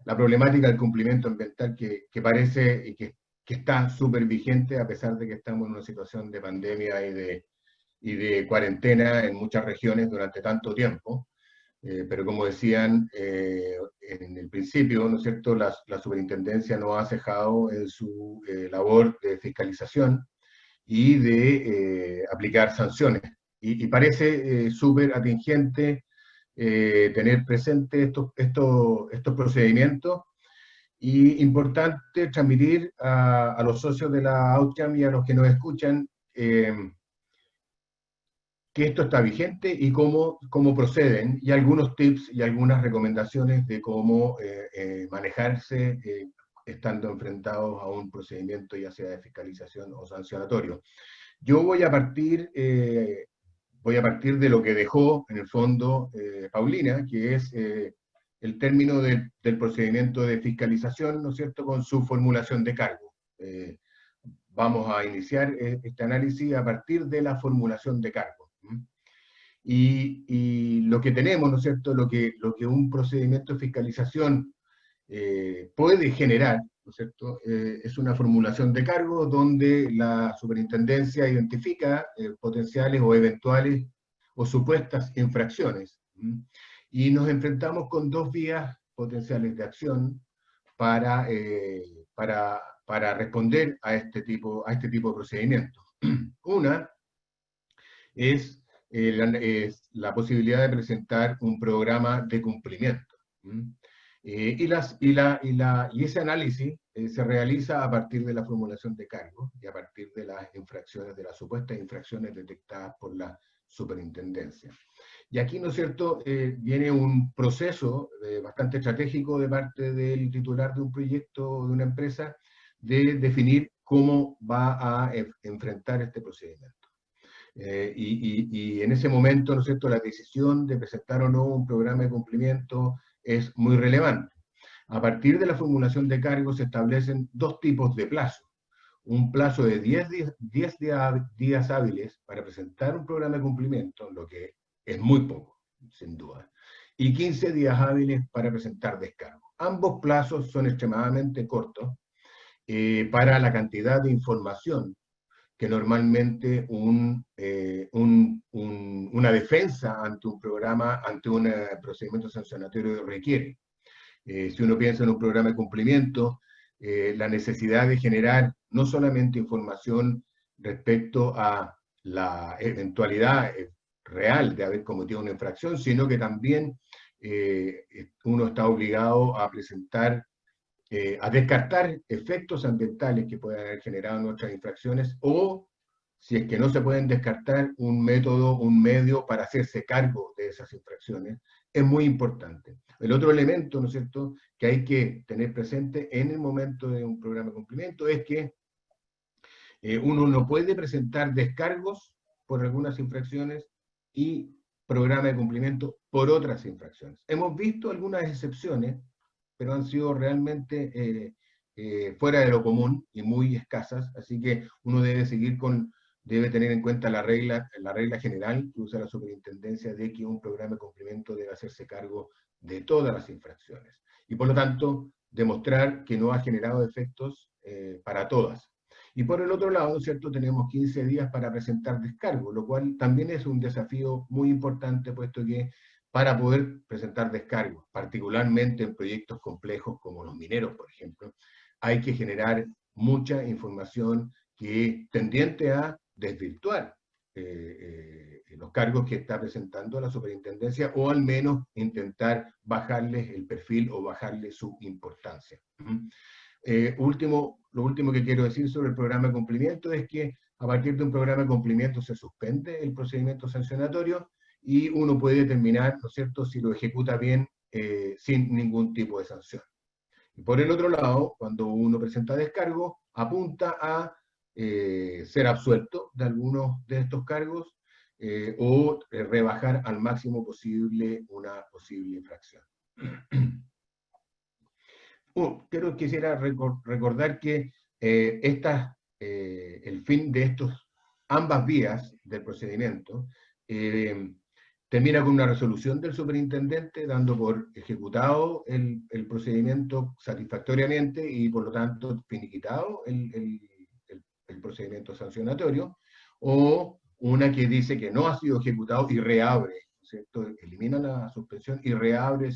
la problemática del cumplimiento ambiental que parece y que está súper vigente a pesar de que estamos en una situación de pandemia y de cuarentena en muchas regiones durante tanto tiempo. Pero como decían en el principio, ¿no es cierto?, la superintendencia no ha cejado en su labor de fiscalización y de aplicar sanciones. Y parece súper atingente tener presente estos procedimientos, y importante transmitir a los socios de la AUCHAM y a los que nos escuchan que esto está vigente y cómo proceden, y algunos tips y algunas recomendaciones de cómo manejarse estando enfrentados a un procedimiento ya sea de fiscalización o sancionatorio. Yo voy a partir de lo que dejó en el fondo Paulina, que es el término del procedimiento de fiscalización, ¿no es cierto?, con su formulación de cargo. Vamos a iniciar este análisis a partir de la formulación de cargo. Y lo que tenemos, ¿no es cierto?, lo que un procedimiento de fiscalización puede generar, ¿no es cierto?, es una formulación de cargo donde la superintendencia identifica potenciales o eventuales o supuestas infracciones. Y nos enfrentamos con dos vías potenciales de acción para responder a este tipo de procedimientos. Una es la posibilidad de presentar un programa de cumplimiento. Y ese análisis se realiza a partir de la formulación de cargos y a partir de las infracciones, de las supuestas infracciones detectadas por la superintendencia. Y aquí, ¿no es cierto?, viene un proceso bastante estratégico de parte del titular de un proyecto o de una empresa de definir cómo va a enfrentar este procedimiento. Y en ese momento, ¿no es cierto?, la decisión de presentar o no un programa de cumplimiento es muy relevante. A partir de la formulación de cargos se establecen dos tipos de plazo. Un plazo de 10 días hábiles para presentar un programa de cumplimiento, lo que es muy poco, sin duda, y 15 días hábiles para presentar descargo. Ambos plazos son extremadamente cortos para la cantidad de información que normalmente una defensa ante un programa, ante un procedimiento sancionatorio requiere. Si uno piensa en un programa de cumplimiento, la necesidad de generar no solamente información respecto a la eventualidad real de haber cometido una infracción, sino que también uno está obligado a presentar, a descartar efectos ambientales que puedan haber generado nuestras infracciones, o, si es que no se pueden descartar, un método, un medio para hacerse cargo de esas infracciones. Es muy importante. El otro elemento, ¿no es cierto?, que hay que tener presente en el momento de un programa de cumplimiento es que uno no puede presentar descargos por algunas infracciones y programa de cumplimiento por otras infracciones. Hemos visto algunas excepciones, pero han sido realmente fuera de lo común y muy escasas, así que uno debe tener en cuenta la regla general que usa la superintendencia de que un programa de cumplimiento debe hacerse cargo de todas las infracciones. Y por lo tanto, demostrar que no ha generado efectos para todas. Y por el otro lado, ¿cierto?, tenemos 15 días para presentar descargo, lo cual también es un desafío muy importante, puesto que para poder presentar descargos, particularmente en proyectos complejos como los mineros, por ejemplo, hay que generar mucha información que es tendiente a desvirtuar los cargos que está presentando la superintendencia, o al menos intentar bajarles el perfil o bajarles su importancia. lo último que quiero decir sobre el programa de cumplimiento es que a partir de un programa de cumplimiento se suspende el procedimiento sancionatorio y uno puede determinar, ¿no es cierto?, si lo ejecuta bien sin ningún tipo de sanción. Y por el otro lado, cuando uno presenta descargo, apunta a ser absuelto de algunos de estos cargos o rebajar al máximo posible una posible infracción. Quisiera recordar que el fin de ambas vías del procedimiento termina con una resolución del superintendente dando por ejecutado el procedimiento satisfactoriamente y por lo tanto finiquitado el procedimiento sancionatorio, o una que dice que no ha sido ejecutado y reabre, ¿cierto? Elimina la suspensión y reabre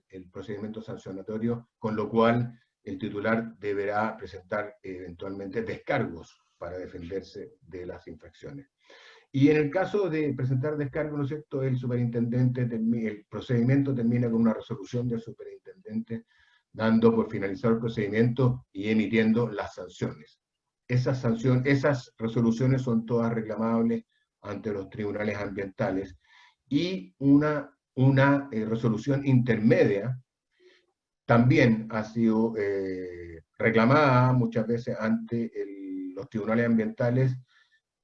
el procedimiento sancionatorio, con lo cual el titular deberá presentar eventualmente descargos para defenderse de las infracciones. Y en el caso de presentar descargo, ¿no es cierto?, el procedimiento termina con una resolución del superintendente dando por finalizado el procedimiento y emitiendo las sanciones. Esas resoluciones son todas reclamables ante los tribunales ambientales, y una resolución intermedia también ha sido reclamada muchas veces ante los tribunales ambientales,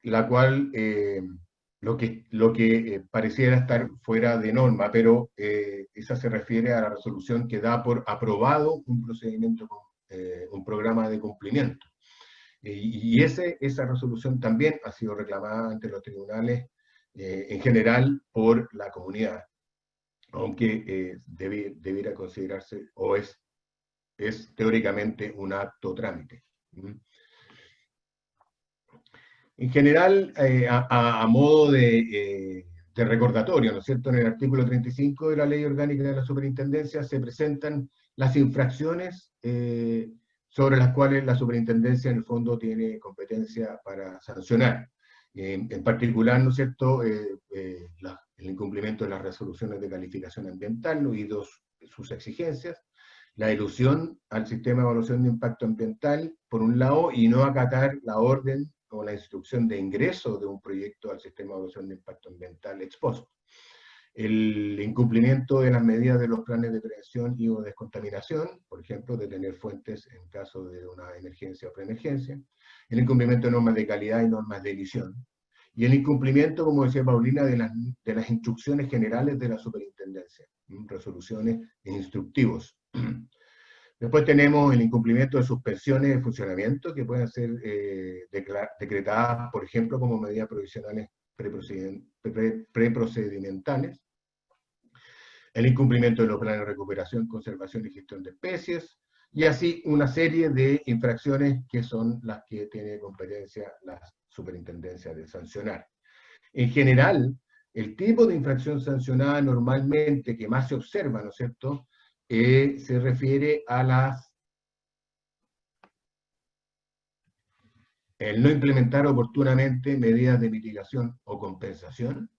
la cual lo que pareciera estar fuera de norma, pero esa se refiere a la resolución que da por aprobado un procedimiento, un programa de cumplimiento. Y esa resolución también ha sido reclamada ante los tribunales en general por la comunidad, aunque debiera considerarse, o es teóricamente un acto trámite. En general, a modo de recordatorio, ¿no es cierto?, en el artículo 35 de la Ley Orgánica de la Superintendencia se presentan las infracciones sobre las cuales la Superintendencia en el fondo tiene competencia para sancionar. En particular, ¿no es cierto?, el incumplimiento de las resoluciones de calificación ambiental, oídos sus exigencias, la ilusión al sistema de evaluación de impacto ambiental, por un lado, y no acatar la orden o la instrucción de ingreso de un proyecto al sistema de evaluación de impacto ambiental ex post. El incumplimiento de las medidas de los planes de prevención y o descontaminación, por ejemplo, detener fuentes en caso de una emergencia o preemergencia, el incumplimiento de normas de calidad y normas de emisión, y el incumplimiento, como decía Paulina, de las instrucciones generales de la superintendencia, resoluciones e instructivos. Después tenemos el incumplimiento de suspensiones de funcionamiento que pueden ser decretadas, por ejemplo, como medidas provisionales preprocedimentales. El incumplimiento de los planes de recuperación, conservación y gestión de especies, y así una serie de infracciones que son las que tiene competencia la superintendencia de sancionar. En general, el tipo de infracción sancionada normalmente que más se observa, ¿no es cierto?, se refiere a el no implementar oportunamente medidas de mitigación o compensación,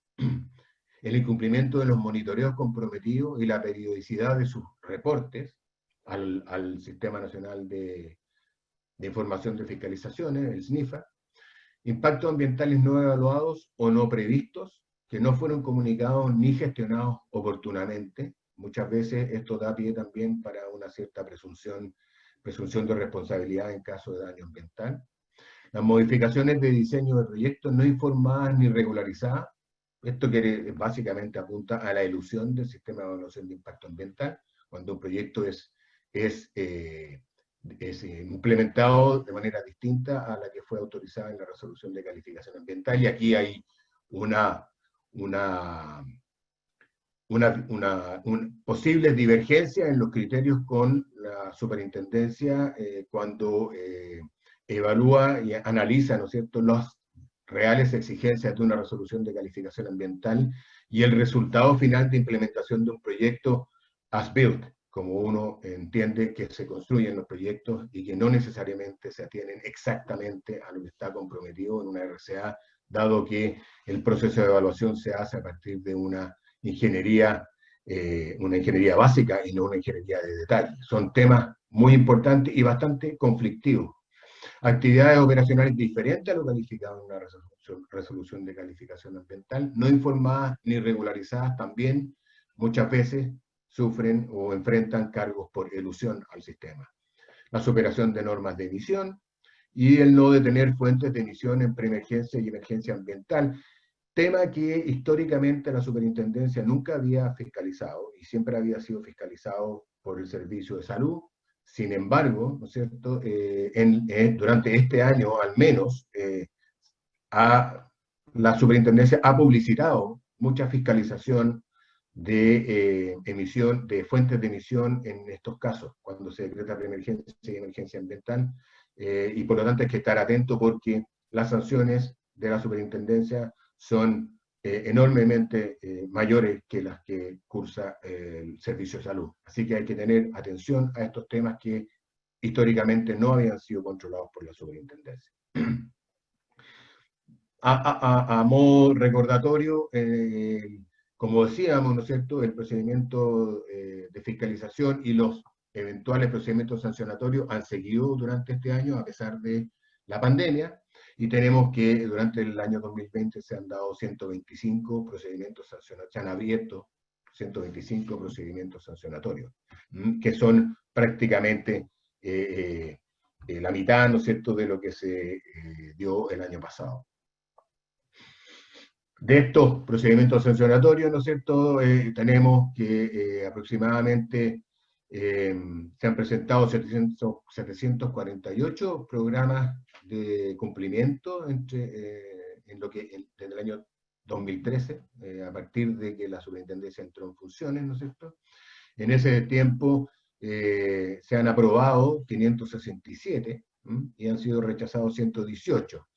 el incumplimiento de los monitoreos comprometidos y la periodicidad de sus reportes al Sistema Nacional de Información de Fiscalizaciones, el SNIFA, impactos ambientales no evaluados o no previstos, que no fueron comunicados ni gestionados oportunamente. Muchas veces esto da pie también para una cierta presunción de responsabilidad en caso de daño ambiental. Las modificaciones de diseño de proyectos no informadas ni regularizadas. Esto básicamente apunta a la ilusión del sistema de evaluación de impacto ambiental, cuando un proyecto es implementado de manera distinta a la que fue autorizada en la resolución de calificación ambiental, y aquí hay una posible divergencia en los criterios con la superintendencia cuando evalúa y analiza, ¿no es cierto?, las reales exigencias de una resolución de calificación ambiental y el resultado final de implementación de un proyecto as-built, como uno entiende que se construyen los proyectos y que no necesariamente se atienen exactamente a lo que está comprometido en una RCA, dado que el proceso de evaluación se hace a partir de una ingeniería una ingeniería básica y no una ingeniería de detalle. Son temas muy importantes y bastante conflictivos. Actividades operacionales diferentes a lo calificado en una resolución de calificación ambiental, no informadas ni regularizadas, también muchas veces sufren o enfrentan cargos por elusión al sistema. La superación de normas de emisión y el no detener fuentes de emisión en preemergencia y emergencia ambiental, tema que históricamente la superintendencia nunca había fiscalizado y siempre había sido fiscalizado por el Servicio de Salud. Sin embargo, ¿no es cierto?, durante este año al menos, la superintendencia ha publicitado mucha fiscalización de emisión, de fuentes de emisión en estos casos, cuando se decreta preemergencia y emergencia ambiental, y por lo tanto hay que estar atento porque las sanciones de la superintendencia son enormemente mayores que las que cursa el Servicio de Salud. Así que hay que tener atención a estos temas que históricamente no habían sido controlados por la superintendencia. A modo recordatorio, como decíamos, ¿no es cierto?, el procedimiento de fiscalización y los eventuales procedimientos sancionatorios han seguido durante este año a pesar de la pandemia, y tenemos que durante el año 2020 se han dado 125 procedimientos sancionatorios, se han abierto 125 procedimientos sancionatorios, que son prácticamente la mitad, ¿no es cierto?, de lo que se dio el año pasado. De estos procedimientos sancionatorios, ¿no es cierto?, tenemos que aproximadamente se han presentado 748 programas de cumplimiento desde el año 2013, a partir de que la superintendencia entró en funciones, ¿no es cierto? En ese tiempo se han aprobado 567 y han sido rechazados 118.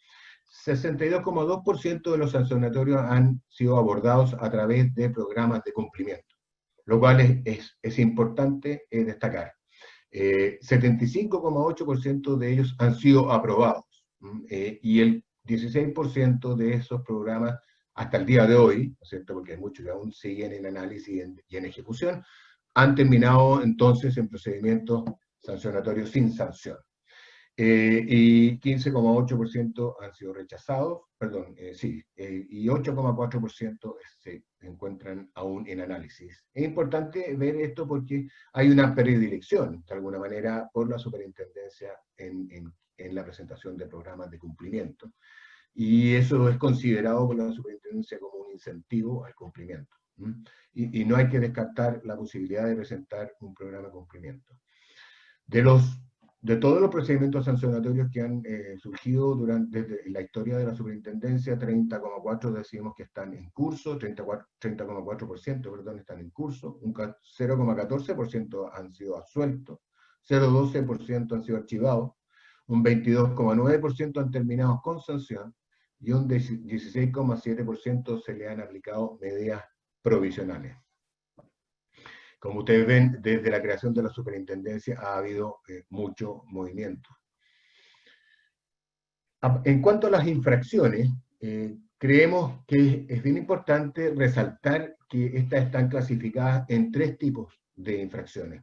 62,2% de los sancionatorios han sido abordados a través de programas de cumplimiento, lo cual es importante destacar. 75,8% de ellos han sido aprobados, y el 16% de esos programas hasta el día de hoy, ¿no es cierto?, porque hay muchos que aún siguen en análisis y en ejecución, han terminado entonces en procedimientos sancionatorios sin sanción. Y 15,8% han sido rechazados, y 8,4% se encuentran aún en análisis. Es importante ver esto porque hay una predilección, de alguna manera, por la superintendencia en la presentación de programas de cumplimiento. Y eso es considerado por la superintendencia como un incentivo al cumplimiento. Y no hay que descartar la posibilidad de presentar un programa de cumplimiento. De todos los procedimientos sancionatorios que han surgido desde la historia de la superintendencia, 30,4% decimos que están en curso, 30,4% perdón, están en curso, un 0,14% han sido absueltos, 0,12% han sido archivados, un 22,9% han terminado con sanción y un 16,7% se le han aplicado medidas provisionales. Como ustedes ven, desde la creación de la superintendencia ha habido mucho movimiento. En cuanto a las infracciones, creemos que es bien importante resaltar que estas están clasificadas en 3 tipos de infracciones,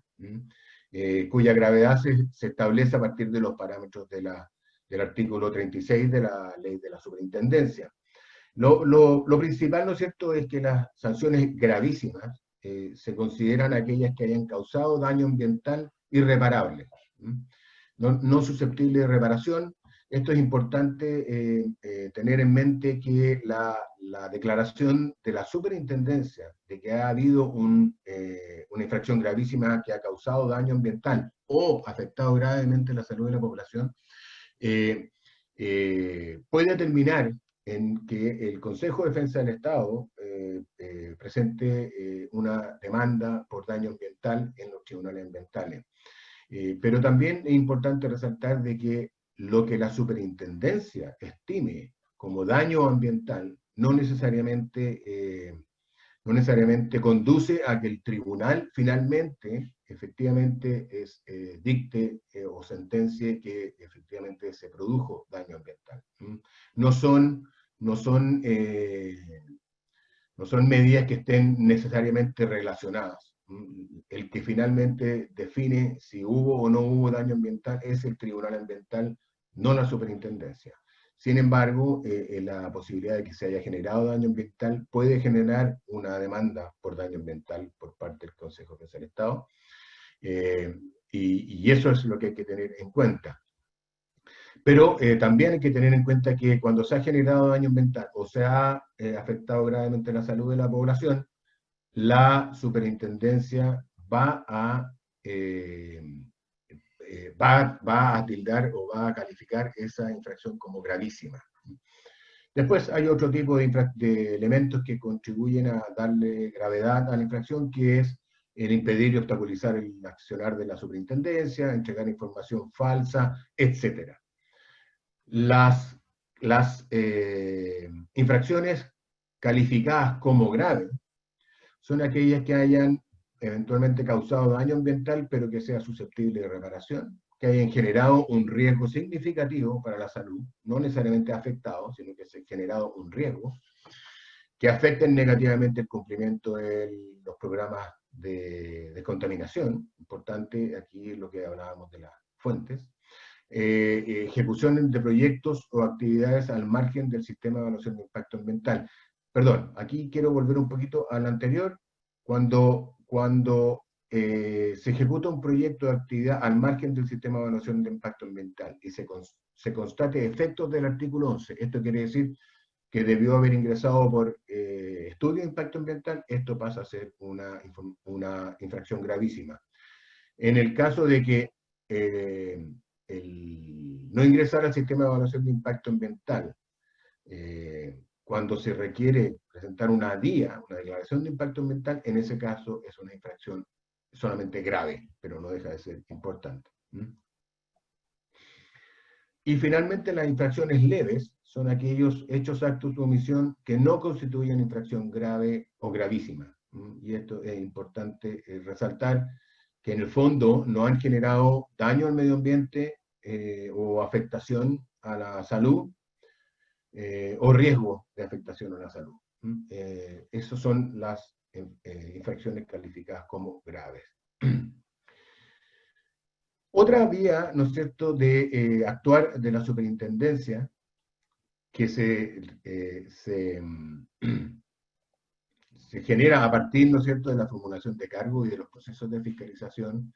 cuya gravedad se establece a partir de los parámetros del artículo 36 de la ley de la superintendencia. Lo principal, ¿no es cierto?, es que las sanciones gravísimas se consideran aquellas que hayan causado daño ambiental irreparable, no susceptible de reparación. Esto es importante tener en mente que la declaración de la superintendencia de que ha habido una infracción gravísima que ha causado daño ambiental o afectado gravemente la salud de la población puede terminar en que el Consejo de Defensa del Estado presente una demanda por daño ambiental en los tribunales ambientales. Pero también es importante resaltar de que lo que la superintendencia estime como daño ambiental no necesariamente conduce a que el tribunal finalmente efectivamente dicte o sentencie que efectivamente se produjo daño ambiental. No son no son medidas que estén necesariamente relacionadas. El que finalmente define si hubo o no hubo daño ambiental es el Tribunal Ambiental, no la Superintendencia. Sin embargo, la posibilidad de que se haya generado daño ambiental puede generar una demanda por daño ambiental por parte del Consejo Defensa del Estado, y eso es lo que hay que tener en cuenta. Pero también hay que tener en cuenta que cuando se ha generado daño ambiental o se ha afectado gravemente la salud de la población, la superintendencia va a tildar o va a calificar esa infracción como gravísima. Después hay otro tipo de elementos que contribuyen a darle gravedad a la infracción, que es el impedir y obstaculizar el accionar de la superintendencia, entregar información falsa, etc. Las infracciones calificadas como graves son aquellas que hayan eventualmente causado daño ambiental, pero que sea susceptible de reparación, que hayan generado un riesgo significativo para la salud, no necesariamente afectado, sino que se ha generado un riesgo, que afecten negativamente el cumplimiento de los programas de descontaminación, importante aquí lo que hablábamos de las fuentes, ejecución de proyectos o actividades al margen del sistema de evaluación de impacto ambiental. Perdón, aquí quiero volver un poquito al anterior. Cuando se ejecuta un proyecto de actividad al margen del sistema de evaluación de impacto ambiental y se constate efectos del artículo 11, esto quiere decir que debió haber ingresado por estudio de impacto ambiental, esto pasa a ser una infracción gravísima. En el caso de que no ingresar al sistema de evaluación de impacto ambiental, cuando se requiere presentar una DIA, una declaración de impacto ambiental, en ese caso es una infracción solamente grave, pero no deja de ser importante. Y finalmente las infracciones leves son aquellos hechos, actos o omisión que no constituyen infracción grave o gravísima. Y esto es importante resaltar, que en el fondo no han generado daño al medio ambiente o afectación a la salud, o riesgo de afectación a la salud. Esas son las infracciones calificadas como graves. Otra vía, ¿no es cierto?, de actuar de la superintendencia, que se genera a partir, ¿no es cierto?, de la formulación de cargos y de los procesos de fiscalización,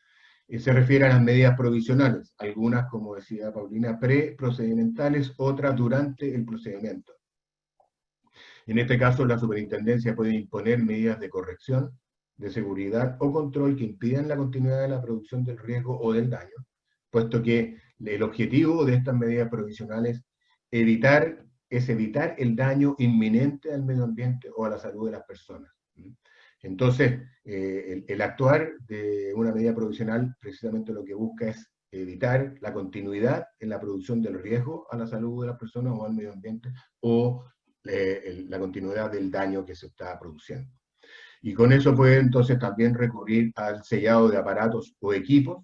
se refiere a las medidas provisionales, algunas, como decía Paulina, pre-procedimentales, otras durante el procedimiento. En este caso, la superintendencia puede imponer medidas de corrección, de seguridad o control que impidan la continuidad de la producción del riesgo o del daño, puesto que el objetivo de estas medidas provisionales es evitar el daño inminente al medio ambiente o a la salud de las personas. Entonces, el actuar de una medida provisional precisamente lo que busca es evitar la continuidad en la producción del riesgo a la salud de las personas o al medio ambiente, o la continuidad del daño que se está produciendo. Y con eso puede entonces también recurrir al sellado de aparatos o equipos,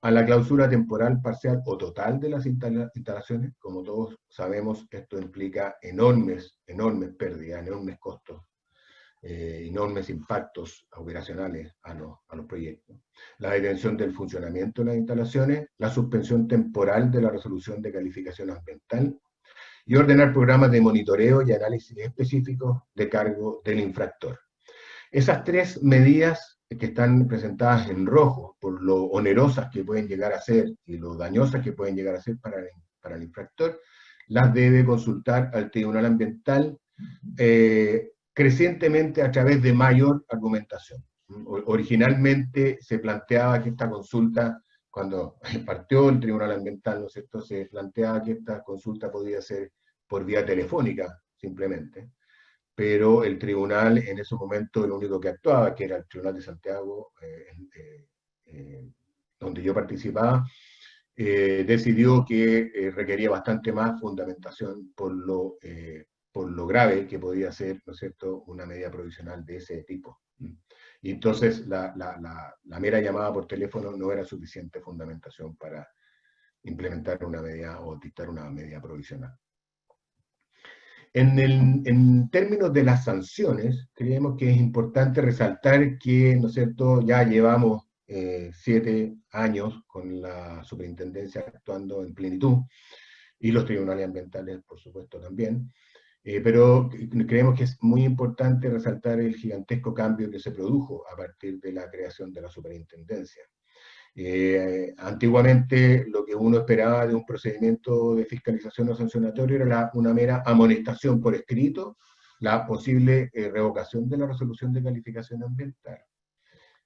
a la clausura temporal, parcial o total de las instalaciones. Como todos sabemos, esto implica enormes pérdidas, enormes costos, enormes impactos operacionales a los proyectos. La detención del funcionamiento de las instalaciones, la suspensión temporal de la resolución de calificación ambiental, y ordenar programas de monitoreo y análisis específicos de cargo del infractor. Esas tres medidas que están presentadas en rojo, por lo onerosas que pueden llegar a ser y lo dañosas que pueden llegar a ser para el infractor, las debe consultar al Tribunal Ambiental crecientemente a través de mayor argumentación. Originalmente se planteaba que esta consulta, cuando partió el Tribunal Ambiental, ¿no es cierto?, se planteaba que esta consulta podía ser por vía telefónica, simplemente, pero el tribunal en ese momento lo único que actuaba, que era el Tribunal de Santiago, donde yo participaba, decidió que requería bastante más fundamentación por lo grave que podía ser, ¿no es cierto?, una medida provisional de ese tipo. Y entonces la mera llamada por teléfono no era suficiente fundamentación para implementar una medida o dictar una medida provisional. En términos de las sanciones, creemos que es importante resaltar que, ¿no es cierto?, ya llevamos 7 años con la superintendencia actuando en plenitud, y los tribunales ambientales, por supuesto, también. Pero creemos que es muy importante resaltar el gigantesco cambio que se produjo a partir de la creación de la superintendencia. Antiguamente lo que uno esperaba de un procedimiento de fiscalización o sancionatorio era una mera amonestación por escrito, la posible revocación de la resolución de calificación ambiental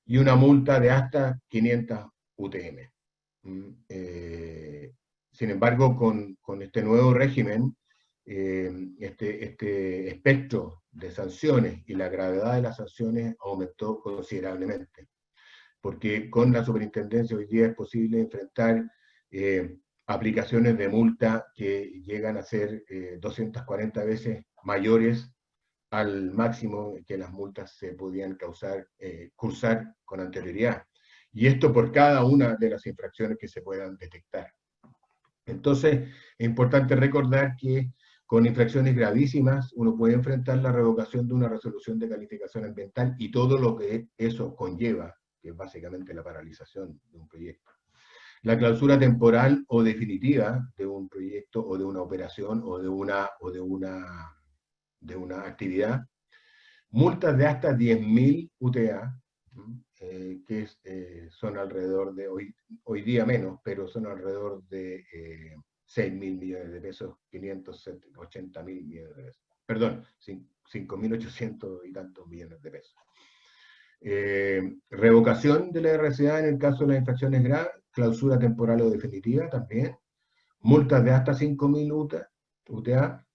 y una multa de hasta 500 UTM. Sin embargo, con este nuevo régimen, este espectro de sanciones y la gravedad de las sanciones aumentó considerablemente, porque con la superintendencia hoy día es posible enfrentar aplicaciones de multa que llegan a ser 240 veces mayores al máximo que las multas se podían cursar con anterioridad. Y esto por cada una de las infracciones que se puedan detectar. Entonces, es importante recordar que con infracciones gravísimas uno puede enfrentar la revocación de una resolución de calificación ambiental y todo lo que eso conlleva, que es básicamente la paralización de un proyecto. La clausura temporal o definitiva de un proyecto o de una operación o de una actividad, multas de hasta 10.000 UTA, que son alrededor de, hoy día menos, pero son alrededor de 6.000 millones de pesos, 580.000 millones de pesos. Perdón, 5.800 y tantos millones de pesos. Revocación de la RCA en el caso de las infracciones graves, clausura temporal o definitiva también, multas de hasta 5.000 UTA,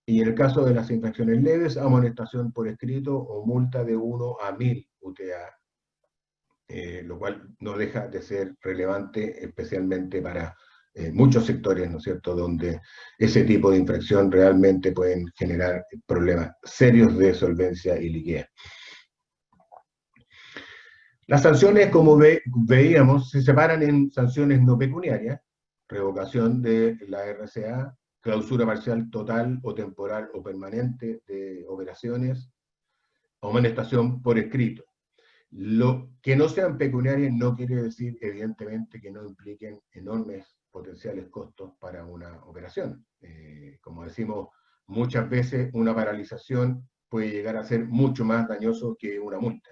y en el caso de las infracciones leves, amonestación por escrito o multa de 1 a 1.000 UTA, lo cual no deja de ser relevante, especialmente para muchos sectores, ¿no es cierto?, donde ese tipo de infracción realmente pueden generar problemas serios de solvencia y liquidez. Las sanciones, como veíamos, se separan en sanciones no pecuniarias, revocación de la RCA, clausura parcial total o temporal o permanente de operaciones, amonestación por escrito. Lo que no sean pecuniarias no quiere decir, evidentemente, que no impliquen enormes potenciales costos para una operación. Como decimos, muchas veces una paralización puede llegar a ser mucho más dañoso que una multa,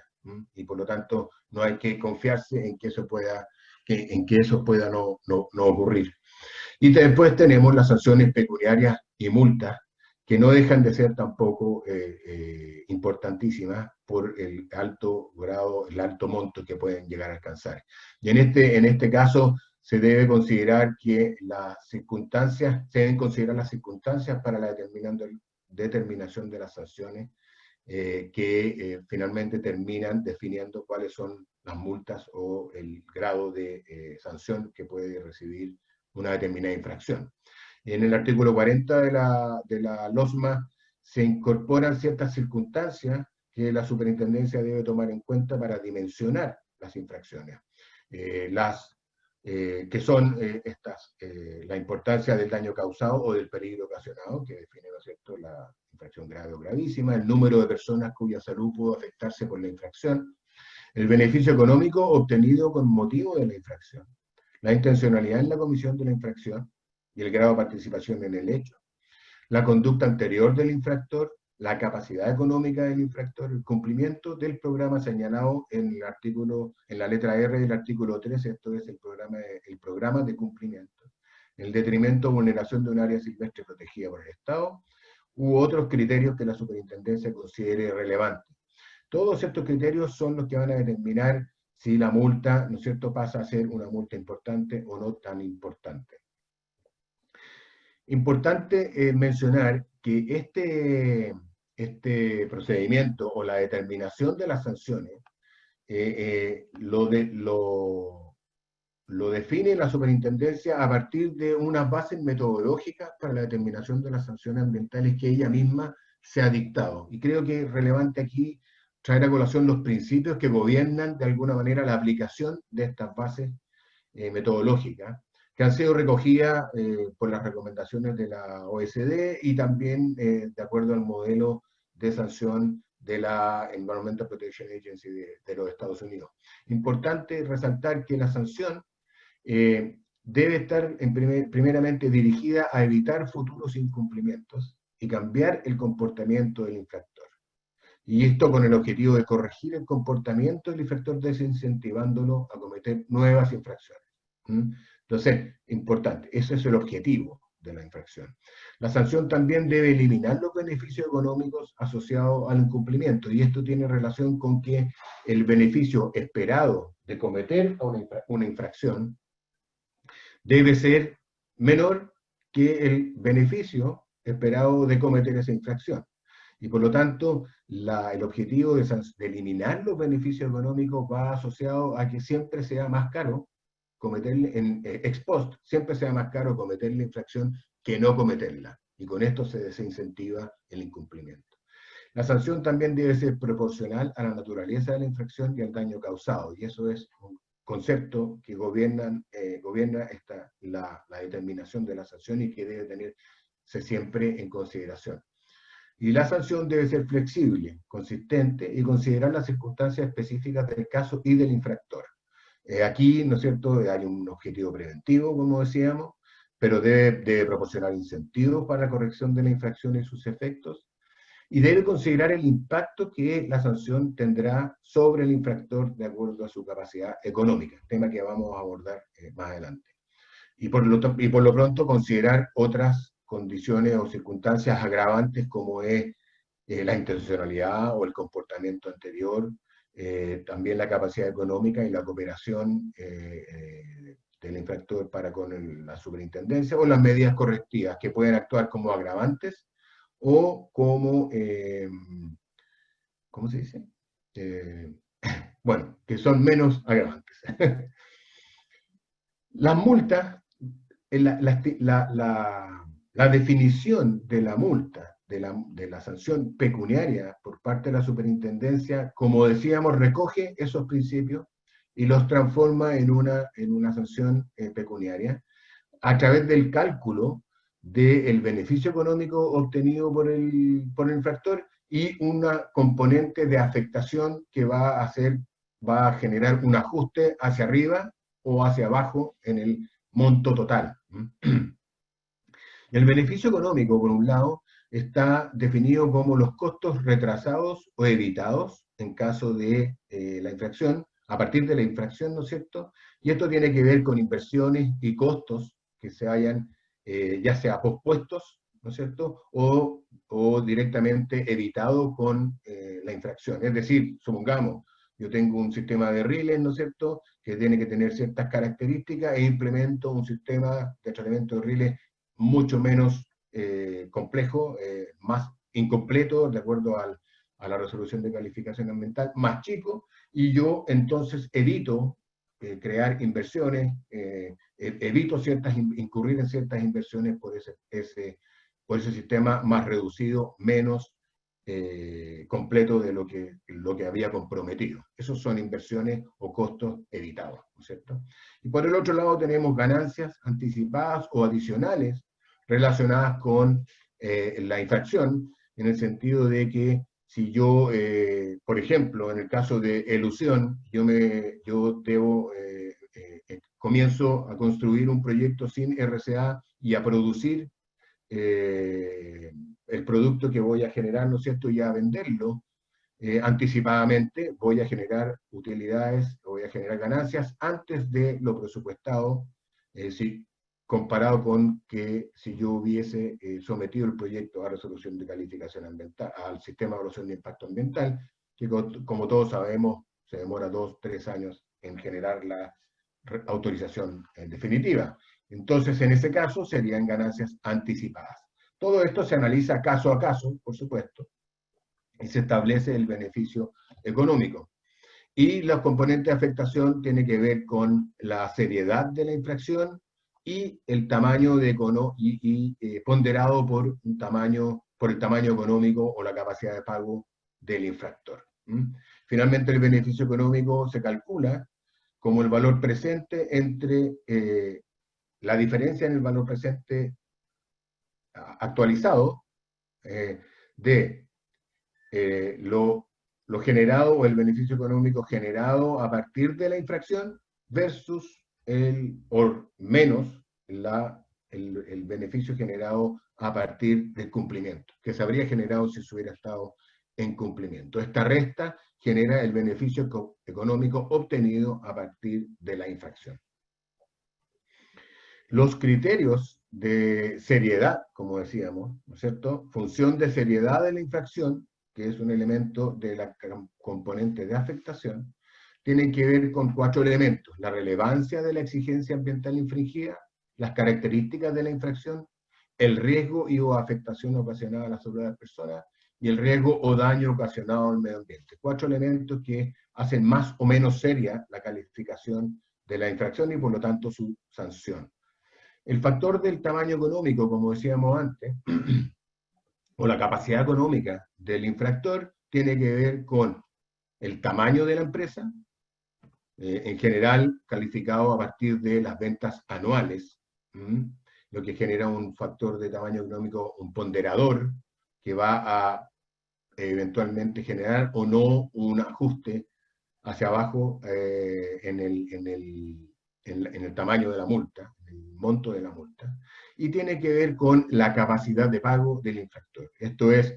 y por lo tanto no hay que confiarse en que eso pueda no ocurrir. Y después tenemos las sanciones pecuniarias y multas, que no dejan de ser tampoco importantísimas por el alto grado, el alto monto que pueden llegar a alcanzar. Y en este caso se debe considerar que se deben considerar las circunstancias para la determinación de las sanciones, que finalmente terminan definiendo cuáles son las multas o el grado de sanción que puede recibir una determinada infracción. En el artículo 40 de la LOSMA se incorporan ciertas circunstancias que la superintendencia debe tomar en cuenta para dimensionar las infracciones. Que son la importancia del daño causado o del peligro ocasionado, que define, ¿no es cierto?, la infracción grave o gravísima, el número de personas cuya salud pudo afectarse por la infracción, el beneficio económico obtenido con motivo de la infracción, la intencionalidad en la comisión de la infracción y el grado de participación en el hecho, la conducta anterior del infractor, la capacidad económica del infractor, el cumplimiento del programa señalado en la letra R del artículo 13, esto es el programa de cumplimiento, el detrimento o vulneración de un área silvestre protegida por el Estado, u otros criterios que la superintendencia considere relevantes. Todos estos criterios son los que van a determinar si la multa, ¿no es cierto?, pasa a ser una multa importante o no tan importante. Importante mencionar que este procedimiento o la determinación de las sanciones lo define la superintendencia a partir de unas bases metodológicas para la determinación de las sanciones ambientales que ella misma se ha dictado. Y creo que es relevante aquí traer a colación los principios que gobiernan de alguna manera la aplicación de estas bases metodológicas, que han sido recogidas por las recomendaciones de la OECD y también de acuerdo al modelo de sanción de la Environmental Protection Agency de los Estados Unidos. Importante resaltar que la sanción debe estar primeramente dirigida a evitar futuros incumplimientos y cambiar el comportamiento del infractor. Y esto con el objetivo de corregir el comportamiento del infractor, desincentivándolo a cometer nuevas infracciones. Entonces, importante, ese es el objetivo de la infracción. La sanción también debe eliminar los beneficios económicos asociados al incumplimiento, y esto tiene relación con que el beneficio esperado de cometer una infracción debe ser menor que el beneficio esperado de cometer esa infracción. Y por lo tanto, el objetivo de eliminar los beneficios económicos va asociado a que siempre sea más caro cometerle, ex post, siempre sea más caro cometer la infracción que no cometerla. Y con esto se desincentiva el incumplimiento. La sanción también debe ser proporcional a la naturaleza de la infracción y al daño causado. Y eso es un concepto que gobierna la determinación de la sanción y que debe tenerse siempre en consideración. Y la sanción debe ser flexible, consistente y considerar las circunstancias específicas del caso y del infractor. Aquí, ¿no es cierto?, hay un objetivo preventivo, como decíamos, pero debe proporcionar incentivos para la corrección de la infracción y sus efectos, y debe considerar el impacto que la sanción tendrá sobre el infractor de acuerdo a su capacidad económica, tema que vamos a abordar más adelante. Y por lo pronto considerar otras condiciones o circunstancias agravantes como es la intencionalidad o el comportamiento anterior, también la capacidad económica y la cooperación del infractor para con la superintendencia, o las medidas correctivas que pueden actuar como agravantes o como, ¿cómo se dice? Bueno, que son menos agravantes. Las multas, la definición de la multa, de la sanción pecuniaria por parte de la superintendencia, como decíamos, recoge esos principios y los transforma en una sanción pecuniaria a través del cálculo del beneficio económico obtenido por el infractor y una componente de afectación que va a generar un ajuste hacia arriba o hacia abajo en el monto total. El beneficio económico, por un lado, está definido como los costos retrasados o evitados en caso de la infracción, a partir de la infracción, ¿no es cierto? Y esto tiene que ver con inversiones y costos que se hayan ya sea pospuestos, ¿no es cierto?, o directamente evitado con la infracción. Es decir, supongamos, yo tengo un sistema de rieles, ¿no es cierto?, que tiene que tener ciertas características e implemento un sistema de tratamiento de rieles mucho menos complejo, más incompleto, de acuerdo a la resolución de calificación ambiental, más chico, y yo entonces evito crear inversiones, evito incurrir en ciertas inversiones por ese sistema más reducido, menos completo de lo que había comprometido. Esos son inversiones o costos evitados, ¿no es cierto? Y por el otro lado tenemos ganancias anticipadas o adicionales relacionadas con la infracción, en el sentido de que si yo, por ejemplo, en el caso de elusión, yo comienzo a construir un proyecto sin RCA y a producir el producto que voy a generar, ¿no es cierto?, y a venderlo anticipadamente, voy a generar utilidades, voy a generar ganancias antes de lo presupuestado, comparado con que si yo hubiese sometido el proyecto a resolución de calificación ambiental, al sistema de evaluación de impacto ambiental, que como todos sabemos se demora 2-3 años en generar la autorización definitiva. Entonces, en ese caso, serían ganancias anticipadas. Todo esto se analiza caso a caso, por supuesto, y se establece el beneficio económico. Y los componentes de afectación tienen que ver con la seriedad de la infracción y el tamaño ponderado por el tamaño económico o la capacidad de pago del infractor. Finalmente, el beneficio económico se calcula como el valor presente entre la diferencia en el valor presente actualizado de lo generado o el beneficio económico generado a partir de la infracción versus o menos el beneficio generado a partir del cumplimiento, que se habría generado si se hubiera estado en cumplimiento. Esta resta genera el beneficio económico obtenido a partir de la infracción. Los criterios de seriedad, como decíamos, ¿no es cierto? Función de seriedad de la infracción, que es un elemento de la componente de afectación, tienen que ver con 4 elementos: la relevancia de la exigencia ambiental infringida, las características de la infracción, el riesgo y o afectación ocasionada a la salud de las personas, y el riesgo o daño ocasionado al medio ambiente. 4 elementos que hacen más o menos seria la calificación de la infracción y por lo tanto su sanción. El factor del tamaño económico, como decíamos antes, o la capacidad económica del infractor, tiene que ver con el tamaño de la empresa, en general calificado a partir de las ventas anuales, lo que genera un factor de tamaño económico, un ponderador, que va a eventualmente generar o no un ajuste hacia abajo en el tamaño de la multa, el monto de la multa, y tiene que ver con la capacidad de pago del infractor. Esto es,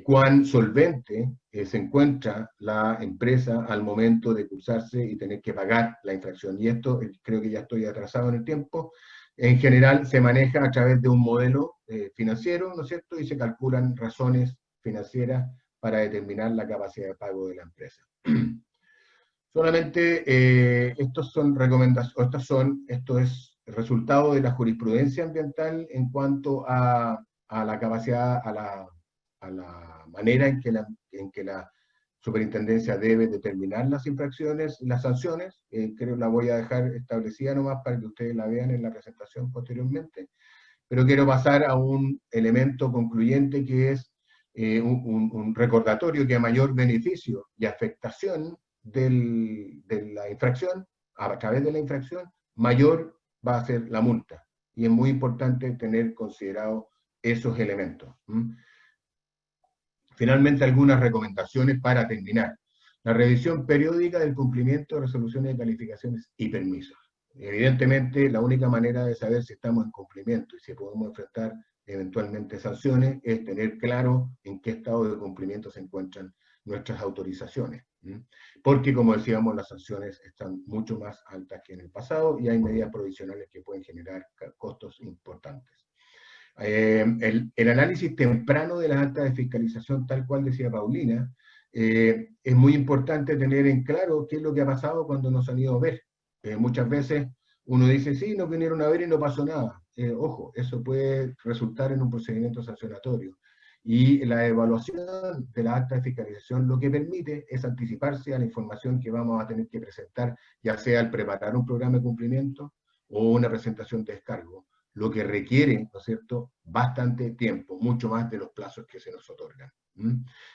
cuán solvente se encuentra la empresa al momento de cursarse y tener que pagar la infracción. Y esto, creo que ya estoy atrasado en el tiempo, en general se maneja a través de un modelo financiero, ¿no es cierto? Y se calculan razones financieras para determinar la capacidad de pago de la empresa. Solamente estos son recomendaciones, esto es resultado de la jurisprudencia ambiental en cuanto a la capacidad, a la manera en que la superintendencia debe determinar las infracciones, las sanciones. Creo que la voy a dejar establecida nomás para que ustedes la vean en la presentación posteriormente, pero quiero pasar a un elemento concluyente que es un recordatorio que a mayor beneficio y afectación de la infracción, a través de la infracción, mayor va a ser la multa. Y es muy importante tener considerado esos elementos. Finalmente, algunas recomendaciones para terminar. La revisión periódica del cumplimiento de resoluciones de calificaciones y permisos. Evidentemente, la única manera de saber si estamos en cumplimiento y si podemos enfrentar eventualmente sanciones es tener claro en qué estado de cumplimiento se encuentran nuestras autorizaciones. Porque, como decíamos, las sanciones están mucho más altas que en el pasado y hay medidas provisionales que pueden generar costos importantes. El análisis temprano de las actas de fiscalización, tal cual decía Paulina, es muy importante tener en claro qué es lo que ha pasado cuando nos han ido a ver. Muchas veces uno dice, sí, nos vinieron a ver y no pasó nada. Ojo, eso puede resultar en un procedimiento sancionatorio. Y la evaluación de la acta de fiscalización lo que permite es anticiparse a la información que vamos a tener que presentar, ya sea al preparar un programa de cumplimiento o una presentación de descargo, lo que requiere, ¿no es cierto?, bastante tiempo, mucho más de los plazos que se nos otorgan.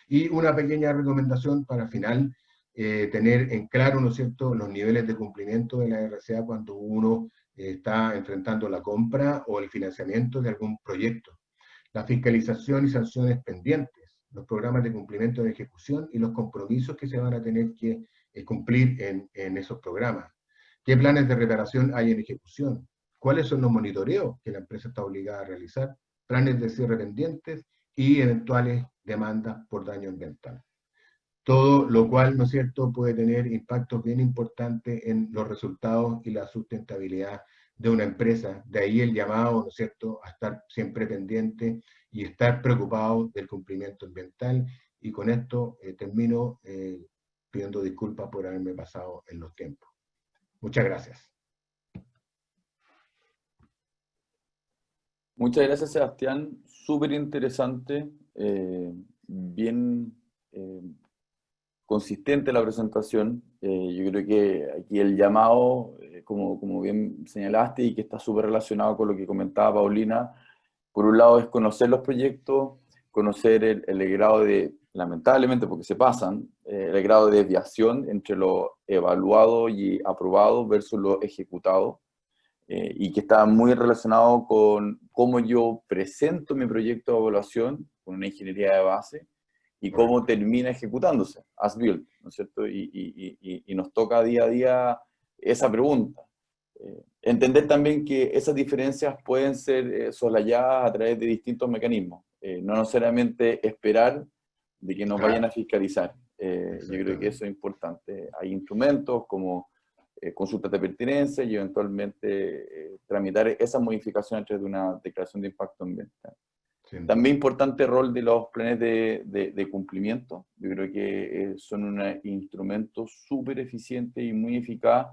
Y una pequeña recomendación para final, tener en claro, ¿no es cierto?, los niveles de cumplimiento de la RCA cuando uno está enfrentando la compra o el financiamiento de algún proyecto. La fiscalización y sanciones pendientes, los programas de cumplimiento de ejecución y los compromisos que se van a tener que cumplir en esos programas. ¿Qué planes de reparación hay en ejecución? ¿Cuáles son los monitoreos que la empresa está obligada a realizar? Planes de cierre pendientes y eventuales demandas por daño ambiental. Todo lo cual, ¿no es cierto?, puede tener impactos bien importantes en los resultados y la sustentabilidad de una empresa. De ahí el llamado, ¿no es cierto?, a estar siempre pendiente y estar preocupado del cumplimiento ambiental. Y con esto termino pidiendo disculpas por haberme pasado en los tiempos. Muchas gracias. Muchas gracias, Sebastián. Súper interesante, bien consistente la presentación. Yo creo que aquí el llamado, como bien señalaste, y que está súper relacionado con lo que comentaba Paulina, por un lado es conocer los proyectos, conocer el grado de, lamentablemente porque se pasan, el grado de desviación entre lo evaluado y aprobado versus lo ejecutado. y que está muy relacionado con cómo yo presento mi proyecto de evaluación con una ingeniería de base y cómo termina ejecutándose, as built, ¿no es cierto? Y nos toca día a día esa pregunta. Entender también que esas diferencias pueden ser soslayadas a través de distintos mecanismos, no necesariamente esperar de que nos vayan a fiscalizar. Yo creo que eso es importante. Hay instrumentos como consultas de pertinencia y eventualmente tramitar esas modificaciones a través de una declaración de impacto ambiental. También importante el rol de los planes de cumplimiento. Yo creo que son un instrumento súper eficiente y muy eficaz,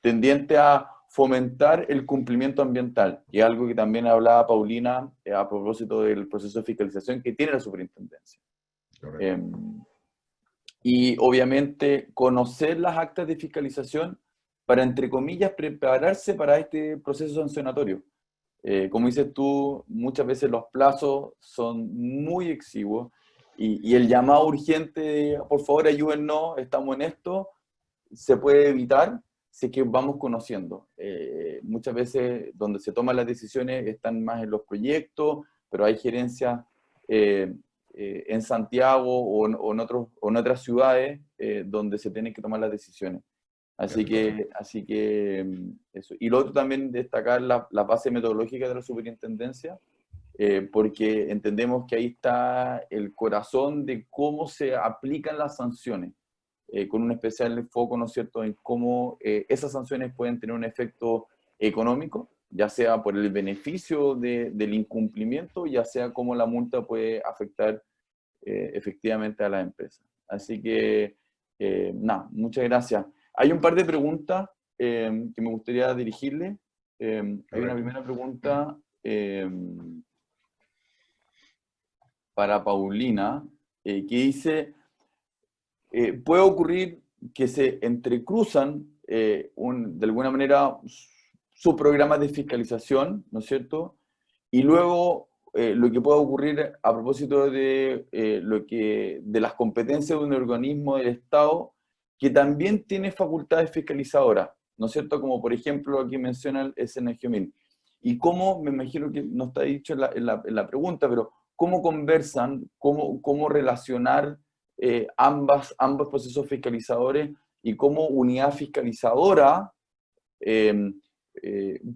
tendiente a fomentar el cumplimiento ambiental, y algo que también hablaba Paulina a propósito del proceso de fiscalización que tiene la superintendencia. Y obviamente conocer las actas de fiscalización para, entre comillas, prepararse para este proceso sancionatorio. Como dices tú, muchas veces los plazos son muy exiguos y el llamado urgente de, por favor ayúdennos, estamos en esto, se puede evitar si es que vamos conociendo. Muchas veces donde se toman las decisiones están más en los proyectos, pero hay gerencias en Santiago o en otras ciudades donde se tienen que tomar las decisiones. Así que eso. Y lo otro también destacar la base metodológica de la superintendencia, porque entendemos que ahí está el corazón de cómo se aplican las sanciones, con un especial foco, ¿no es cierto?, en cómo esas sanciones pueden tener un efecto económico, ya sea por el beneficio del incumplimiento, ya sea cómo la multa puede afectar efectivamente a la empresa. Así que, nada, muchas gracias. Hay un par de preguntas que me gustaría dirigirle. Hay una primera pregunta para Paulina, que dice, ¿puede ocurrir que se entrecruzan de alguna manera sus programas de fiscalización, ¿no es cierto? Y luego lo que puede ocurrir a propósito de, de las competencias de un organismo del Estado que también tiene facultades fiscalizadoras, ¿no es cierto? Como por ejemplo aquí menciona el SNGMIN. Y cómo, me imagino que no está dicho en la pregunta, pero cómo conversan, cómo relacionar ambos procesos fiscalizadores y cómo unidad fiscalizadora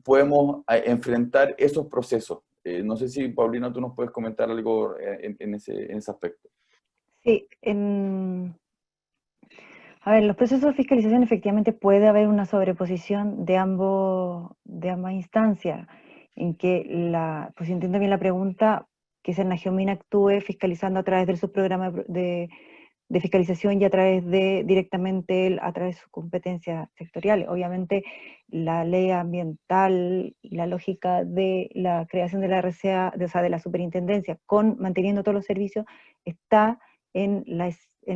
podemos enfrentar esos procesos. No sé si, Paulina, tú nos puedes comentar algo en ese aspecto. Sí, a ver, los procesos de fiscalización efectivamente puede haber una sobreposición de ambas instancias, en que, pues si entiendo bien la pregunta, que Senagiomín actúe fiscalizando a través de su programa de fiscalización y a través directamente a través de sus competencias sectoriales. Obviamente la ley ambiental y la lógica de la creación de la RCA, o sea, de la superintendencia, manteniendo todos los servicios, está en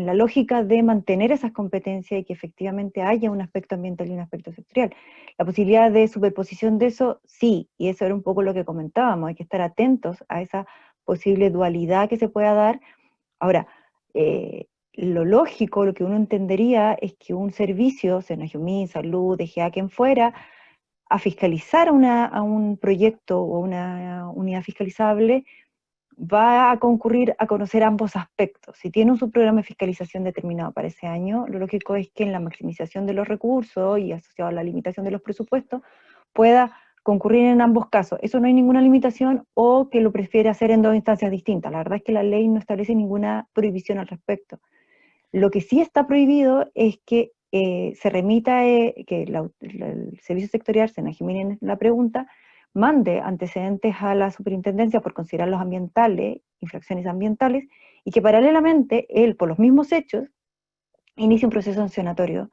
la lógica de mantener esas competencias y que efectivamente haya un aspecto ambiental y un aspecto sectorial. La posibilidad de superposición de eso, sí, y eso era un poco lo que comentábamos, hay que estar atentos a esa posible dualidad que se pueda dar. Ahora, lo lógico, lo que uno entendería es que un servicio, Senagiomín, Salud, DGA, quien fuera, a fiscalizar a un proyecto o una unidad fiscalizable, va a concurrir a conocer ambos aspectos. Si tiene un subprograma de fiscalización determinado para ese año, lo lógico es que en la maximización de los recursos y asociado a la limitación de los presupuestos, pueda concurrir en ambos casos. Eso no hay ninguna limitación, o que lo prefiere hacer en dos instancias distintas. La verdad es que la ley no establece ninguna prohibición al respecto. Lo que sí está prohibido es que se remita, que el servicio sectorial, Senagiomín en la pregunta, mande antecedentes a la superintendencia por considerarlos ambientales, infracciones ambientales, y que paralelamente él, por los mismos hechos, inicie un proceso sancionatorio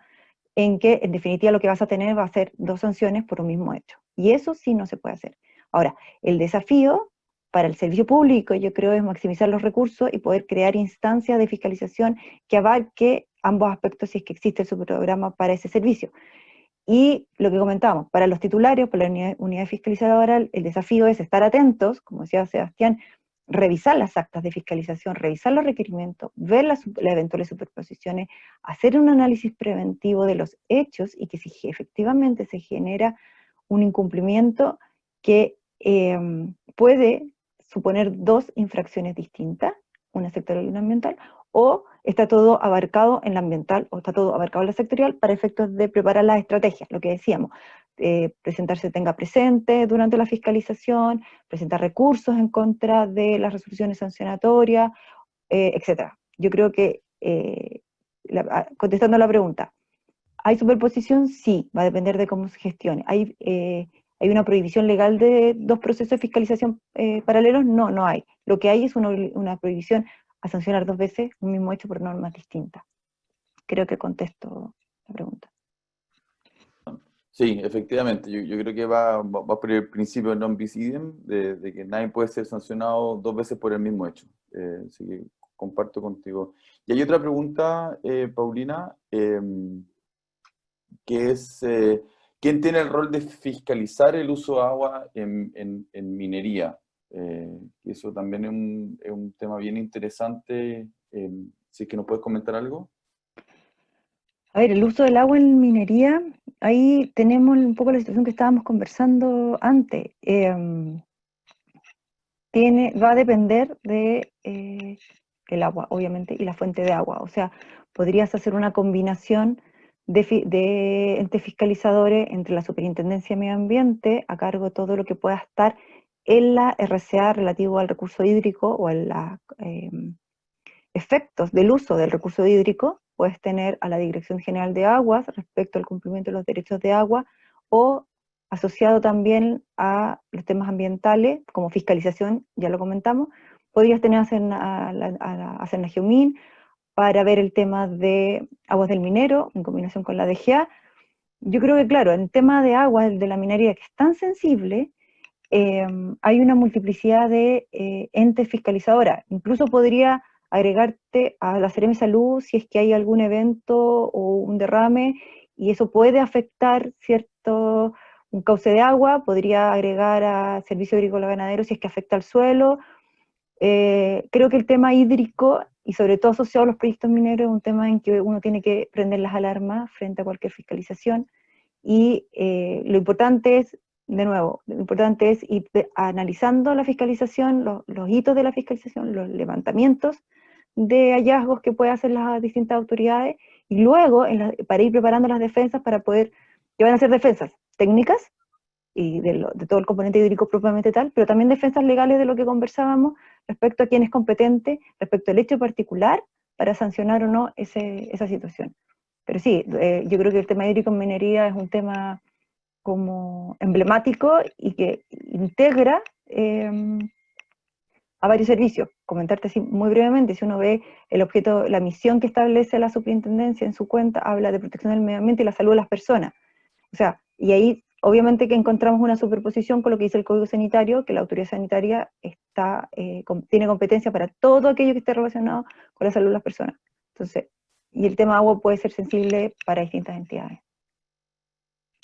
en que, en definitiva, lo que vas a tener va a ser 2 sanciones por un mismo hecho. Y eso sí no se puede hacer. Ahora, el desafío para el servicio público, yo creo, es maximizar los recursos y poder crear instancias de fiscalización que abarque ambos aspectos si es que existe su programa para ese servicio. Y lo que comentábamos, para los titulares, para la unidad fiscalizadora, el desafío es estar atentos, como decía Sebastián, revisar las actas de fiscalización, revisar los requerimientos, ver las eventuales superposiciones, hacer un análisis preventivo de los hechos, y que si efectivamente se genera un incumplimiento que puede suponer dos infracciones distintas, una sectorial y una ambiental, o está todo abarcado en la ambiental, o está todo abarcado en la sectorial para efectos de preparar las estrategias, lo que decíamos, presentarse tenga presente durante la fiscalización, presentar recursos en contra de las resoluciones sancionatorias, etc. Yo creo que, contestando a la pregunta, ¿hay superposición? Sí, va a depender de cómo se gestione. ¿Hay una prohibición legal de dos procesos de fiscalización paralelos? No, no hay. Lo que hay es una prohibición a sancionar dos veces un mismo hecho por normas distintas. Creo que contesto la pregunta. Sí, efectivamente, yo creo que va por el principio non bis idem, de que nadie puede ser sancionado dos veces por el mismo hecho. Así que comparto contigo. Y hay otra pregunta, Paulina, que es, ¿quién tiene el rol de fiscalizar el uso de agua en minería? Eso también es un tema bien interesante. Si es que nos puedes comentar algo. A ver, el uso del agua en minería, ahí tenemos un poco la situación que estábamos conversando antes. Va a depender de el agua, obviamente, y la fuente de agua. O sea, podrías hacer una combinación de entes fiscalizadores entre la Superintendencia de Medio Ambiente, a cargo de todo lo que pueda estar en la RCA relativo al recurso hídrico o a los efectos del uso del recurso hídrico. Puedes tener a la Dirección General de Aguas respecto al cumplimiento de los derechos de agua, o asociado también a los temas ambientales, como fiscalización, ya lo comentamos, podrías tener a Cernagiumín para ver el tema de aguas del minero, en combinación con la DGA. Yo creo que, claro, el tema de aguas de la minería, que es tan sensible, hay una multiplicidad de entes fiscalizadoras. Incluso podría agregarte a la Seremi Salud si es que hay algún evento o un derrame, y eso puede afectar un cauce de agua. Podría agregar a Servicio Agrícola Ganadero si es que afecta al suelo. Creo que el tema hídrico, y sobre todo asociado a los proyectos mineros, es un tema en que uno tiene que prender las alarmas frente a cualquier fiscalización, y lo importante es, de nuevo, lo importante es ir analizando la fiscalización, los hitos de la fiscalización, los levantamientos de hallazgos que pueden hacer las distintas autoridades, y luego para ir preparando las defensas que van a ser defensas técnicas y de todo el componente hídrico propiamente tal, pero también defensas legales de lo que conversábamos respecto a quién es competente, respecto al hecho particular para sancionar o no esa situación. Pero sí, yo creo que el tema hídrico en minería es un tema como emblemático y que integra a varios servicios. Comentarte así muy brevemente, si uno ve el objeto, la misión que establece la superintendencia en su cuenta, habla de protección del medio ambiente y la salud de las personas. O sea, y ahí obviamente que encontramos una superposición con lo que dice el Código Sanitario, que la autoridad sanitaria tiene competencia para todo aquello que esté relacionado con la salud de las personas. Entonces, y el tema agua puede ser sensible para distintas entidades.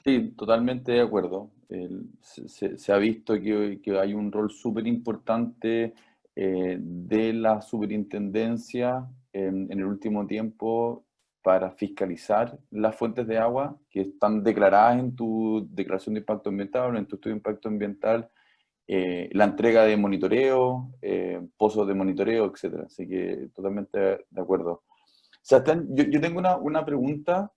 Sí, totalmente de acuerdo. Se ha visto que hay un rol súper importante de la superintendencia en el último tiempo para fiscalizar las fuentes de agua que están declaradas en tu declaración de impacto ambiental o en tu estudio de impacto ambiental, la entrega de monitoreo, pozos de monitoreo, etc. Así que totalmente de acuerdo. Sebastián, yo tengo una pregunta.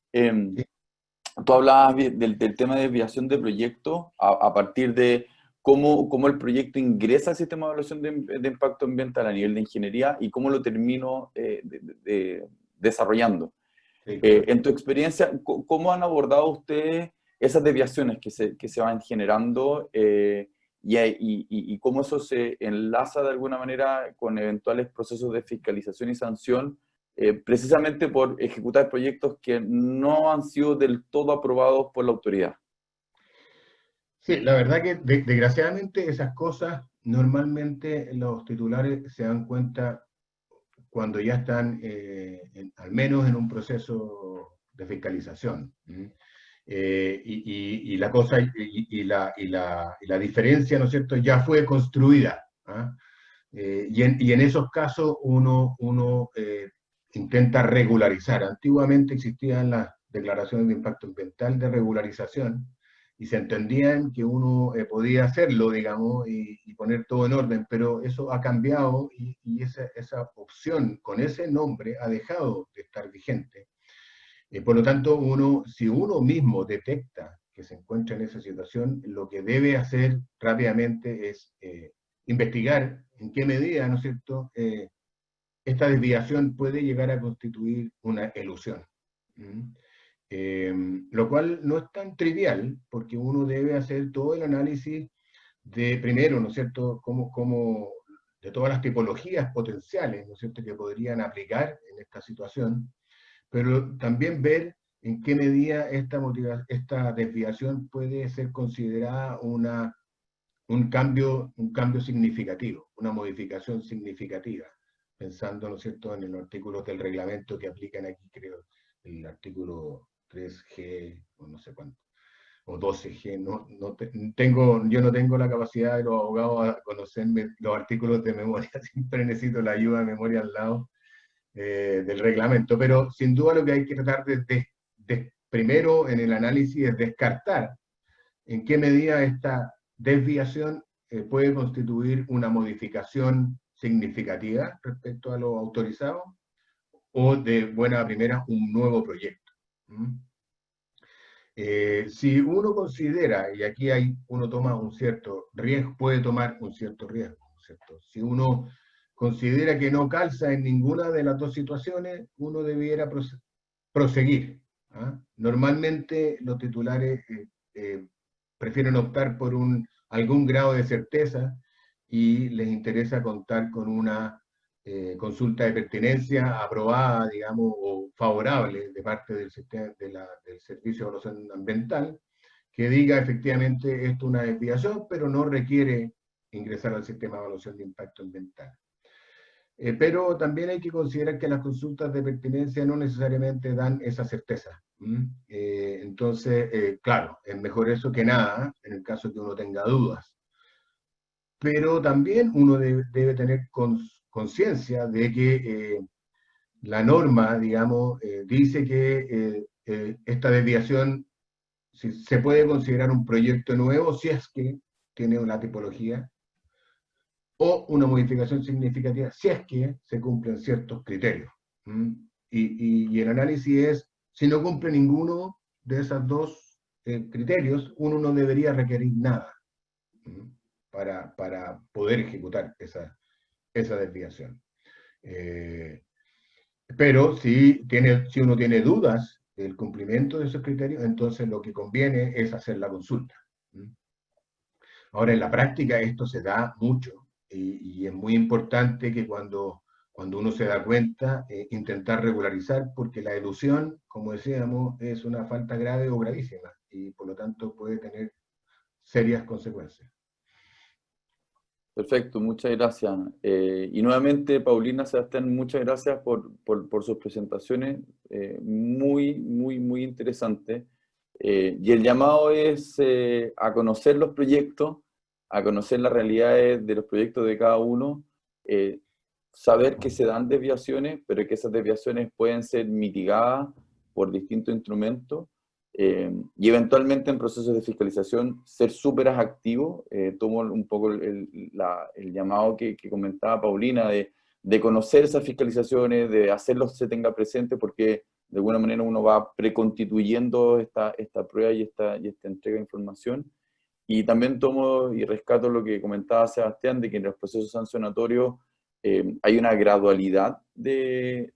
Tú hablabas del tema de desviación de proyectos a partir de cómo el proyecto ingresa al sistema de evaluación de impacto ambiental a nivel de ingeniería y cómo lo termino desarrollando. Sí. En tu experiencia, ¿cómo han abordado ustedes esas desviaciones que se van generando y cómo eso se enlaza de alguna manera con eventuales procesos de fiscalización y sanción? Precisamente por ejecutar proyectos que no han sido del todo aprobados por la autoridad. Sí, la verdad que desgraciadamente esas cosas normalmente los titulares se dan cuenta cuando ya están al menos en un proceso de fiscalización. Y la cosa y la diferencia, ¿no es cierto?, ya fue construida. Y en esos casos uno intenta regularizar. Antiguamente existían las declaraciones de impacto ambiental de regularización, y se entendían que uno podía hacerlo, digamos, y poner todo en orden, pero eso ha cambiado y esa opción con ese nombre ha dejado de estar vigente. Por lo tanto, si uno mismo detecta que se encuentra en esa situación, lo que debe hacer rápidamente es investigar en qué medida, ¿no es cierto?, esta desviación puede llegar a constituir una elusión. Lo cual no es tan trivial, porque uno debe hacer todo el análisis de, primero, ¿no es cierto?, de todas las tipologías potenciales, ¿no es cierto?, que podrían aplicar en esta situación, pero también ver en qué medida esta desviación puede ser considerada un cambio significativo, una modificación significativa, pensando, ¿no es cierto?, en los artículos del reglamento que aplican aquí, creo, el artículo 3G, o no sé cuánto, o 12G, yo no tengo la capacidad de los abogados a conocerme los artículos de memoria, siempre necesito la ayuda de memoria al lado del reglamento, pero sin duda lo que hay que tratar de primero en el análisis es descartar en qué medida esta desviación puede constituir una modificación significativa respecto a lo autorizado, o de buena primera un nuevo proyecto. Si uno considera, y aquí uno toma un cierto riesgo, puede tomar un cierto riesgo, ¿cierto? Si uno considera que no calza en ninguna de las dos situaciones, uno debiera proseguir. Normalmente los titulares prefieren optar por algún grado de certeza y les interesa contar con una consulta de pertinencia aprobada, digamos, o favorable de parte del Servicio de Evaluación Ambiental, que diga efectivamente esto es una desviación, pero no requiere ingresar al sistema de evaluación de impacto ambiental. Pero también hay que considerar que las consultas de pertinencia no necesariamente dan esa certeza. Entonces, claro, es mejor eso que nada, en el caso que uno tenga dudas. Pero también uno debe tener conciencia de que la norma, digamos, dice que esta desviación se puede considerar un proyecto nuevo si es que tiene una tipología, o una modificación significativa si es que se cumplen ciertos criterios. Y el análisis es, si no cumple ninguno de esos dos criterios, uno no debería requerir nada para poder ejecutar esa desviación. Pero si uno tiene dudas del cumplimiento de esos criterios, entonces lo que conviene es hacer la consulta. Ahora, en la práctica esto se da mucho, y es muy importante que cuando uno se da cuenta, intentar regularizar, porque la elusión, como decíamos, es una falta grave o gravísima, y por lo tanto puede tener serias consecuencias. Perfecto, muchas gracias. Y nuevamente, Paulina, Sebastián, muchas gracias por sus presentaciones, muy interesantes. Y el llamado es a conocer los proyectos, a conocer las realidades de los proyectos de cada uno, saber que se dan desviaciones, pero que esas desviaciones pueden ser mitigadas por distintos instrumentos, y eventualmente en procesos de fiscalización ser súper activo. Tomo un poco el llamado que comentaba Paulina de conocer esas fiscalizaciones, de hacerlos se tenga presente, porque de alguna manera uno va preconstituyendo esta prueba y esta entrega de información. Y también tomo y rescato lo que comentaba Sebastián, de que en los procesos sancionatorios hay una gradualidad de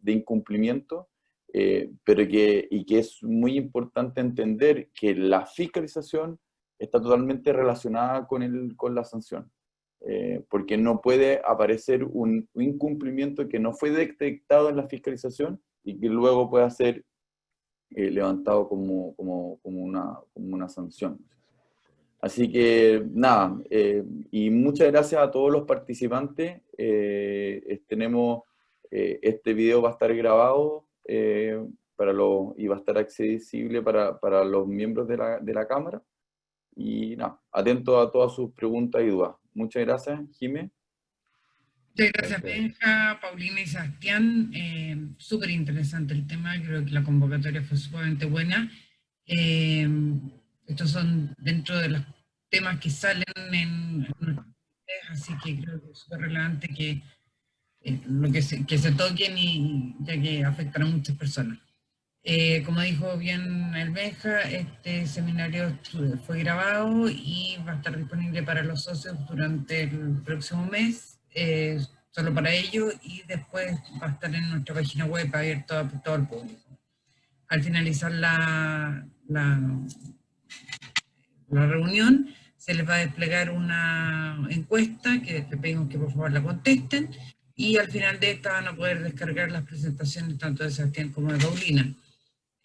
incumplimiento, pero que es muy importante entender que la fiscalización está totalmente relacionada con la sanción. Porque no puede aparecer un incumplimiento que no fue detectado en la fiscalización y que luego pueda ser levantado como una sanción. Así que nada, y muchas gracias a todos los participantes. Este video va a estar grabado y va a estar accesible para los miembros de la Cámara. Y nada, atento a todas sus preguntas y dudas. Muchas gracias, Jimé. Muchas gracias, Benja, Paulina y Sebastián. Súper interesante el tema, creo que la convocatoria fue sumamente buena. Estos son dentro de los temas que salen en así que creo que es súper relevante que, que se toquen, y ya que afectan a muchas personas. Como dijo bien el Benja, este seminario fue grabado y va a estar disponible para los socios durante el próximo mes, solo para ellos, y después va a estar en nuestra página web abierto a todo el público. Al finalizar la reunión, se les va a desplegar una encuesta que les pedimos que por favor la contesten, y al final de esta van a poder descargar las presentaciones tanto de Sebastián como de Paulina.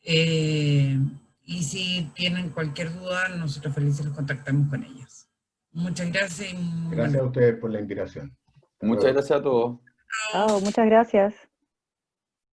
Y si tienen cualquier duda, nosotros felices los contactamos con ellas. Muchas gracias. Gracias a ustedes por la invitación. Muchas gracias a todos. Chao, muchas gracias.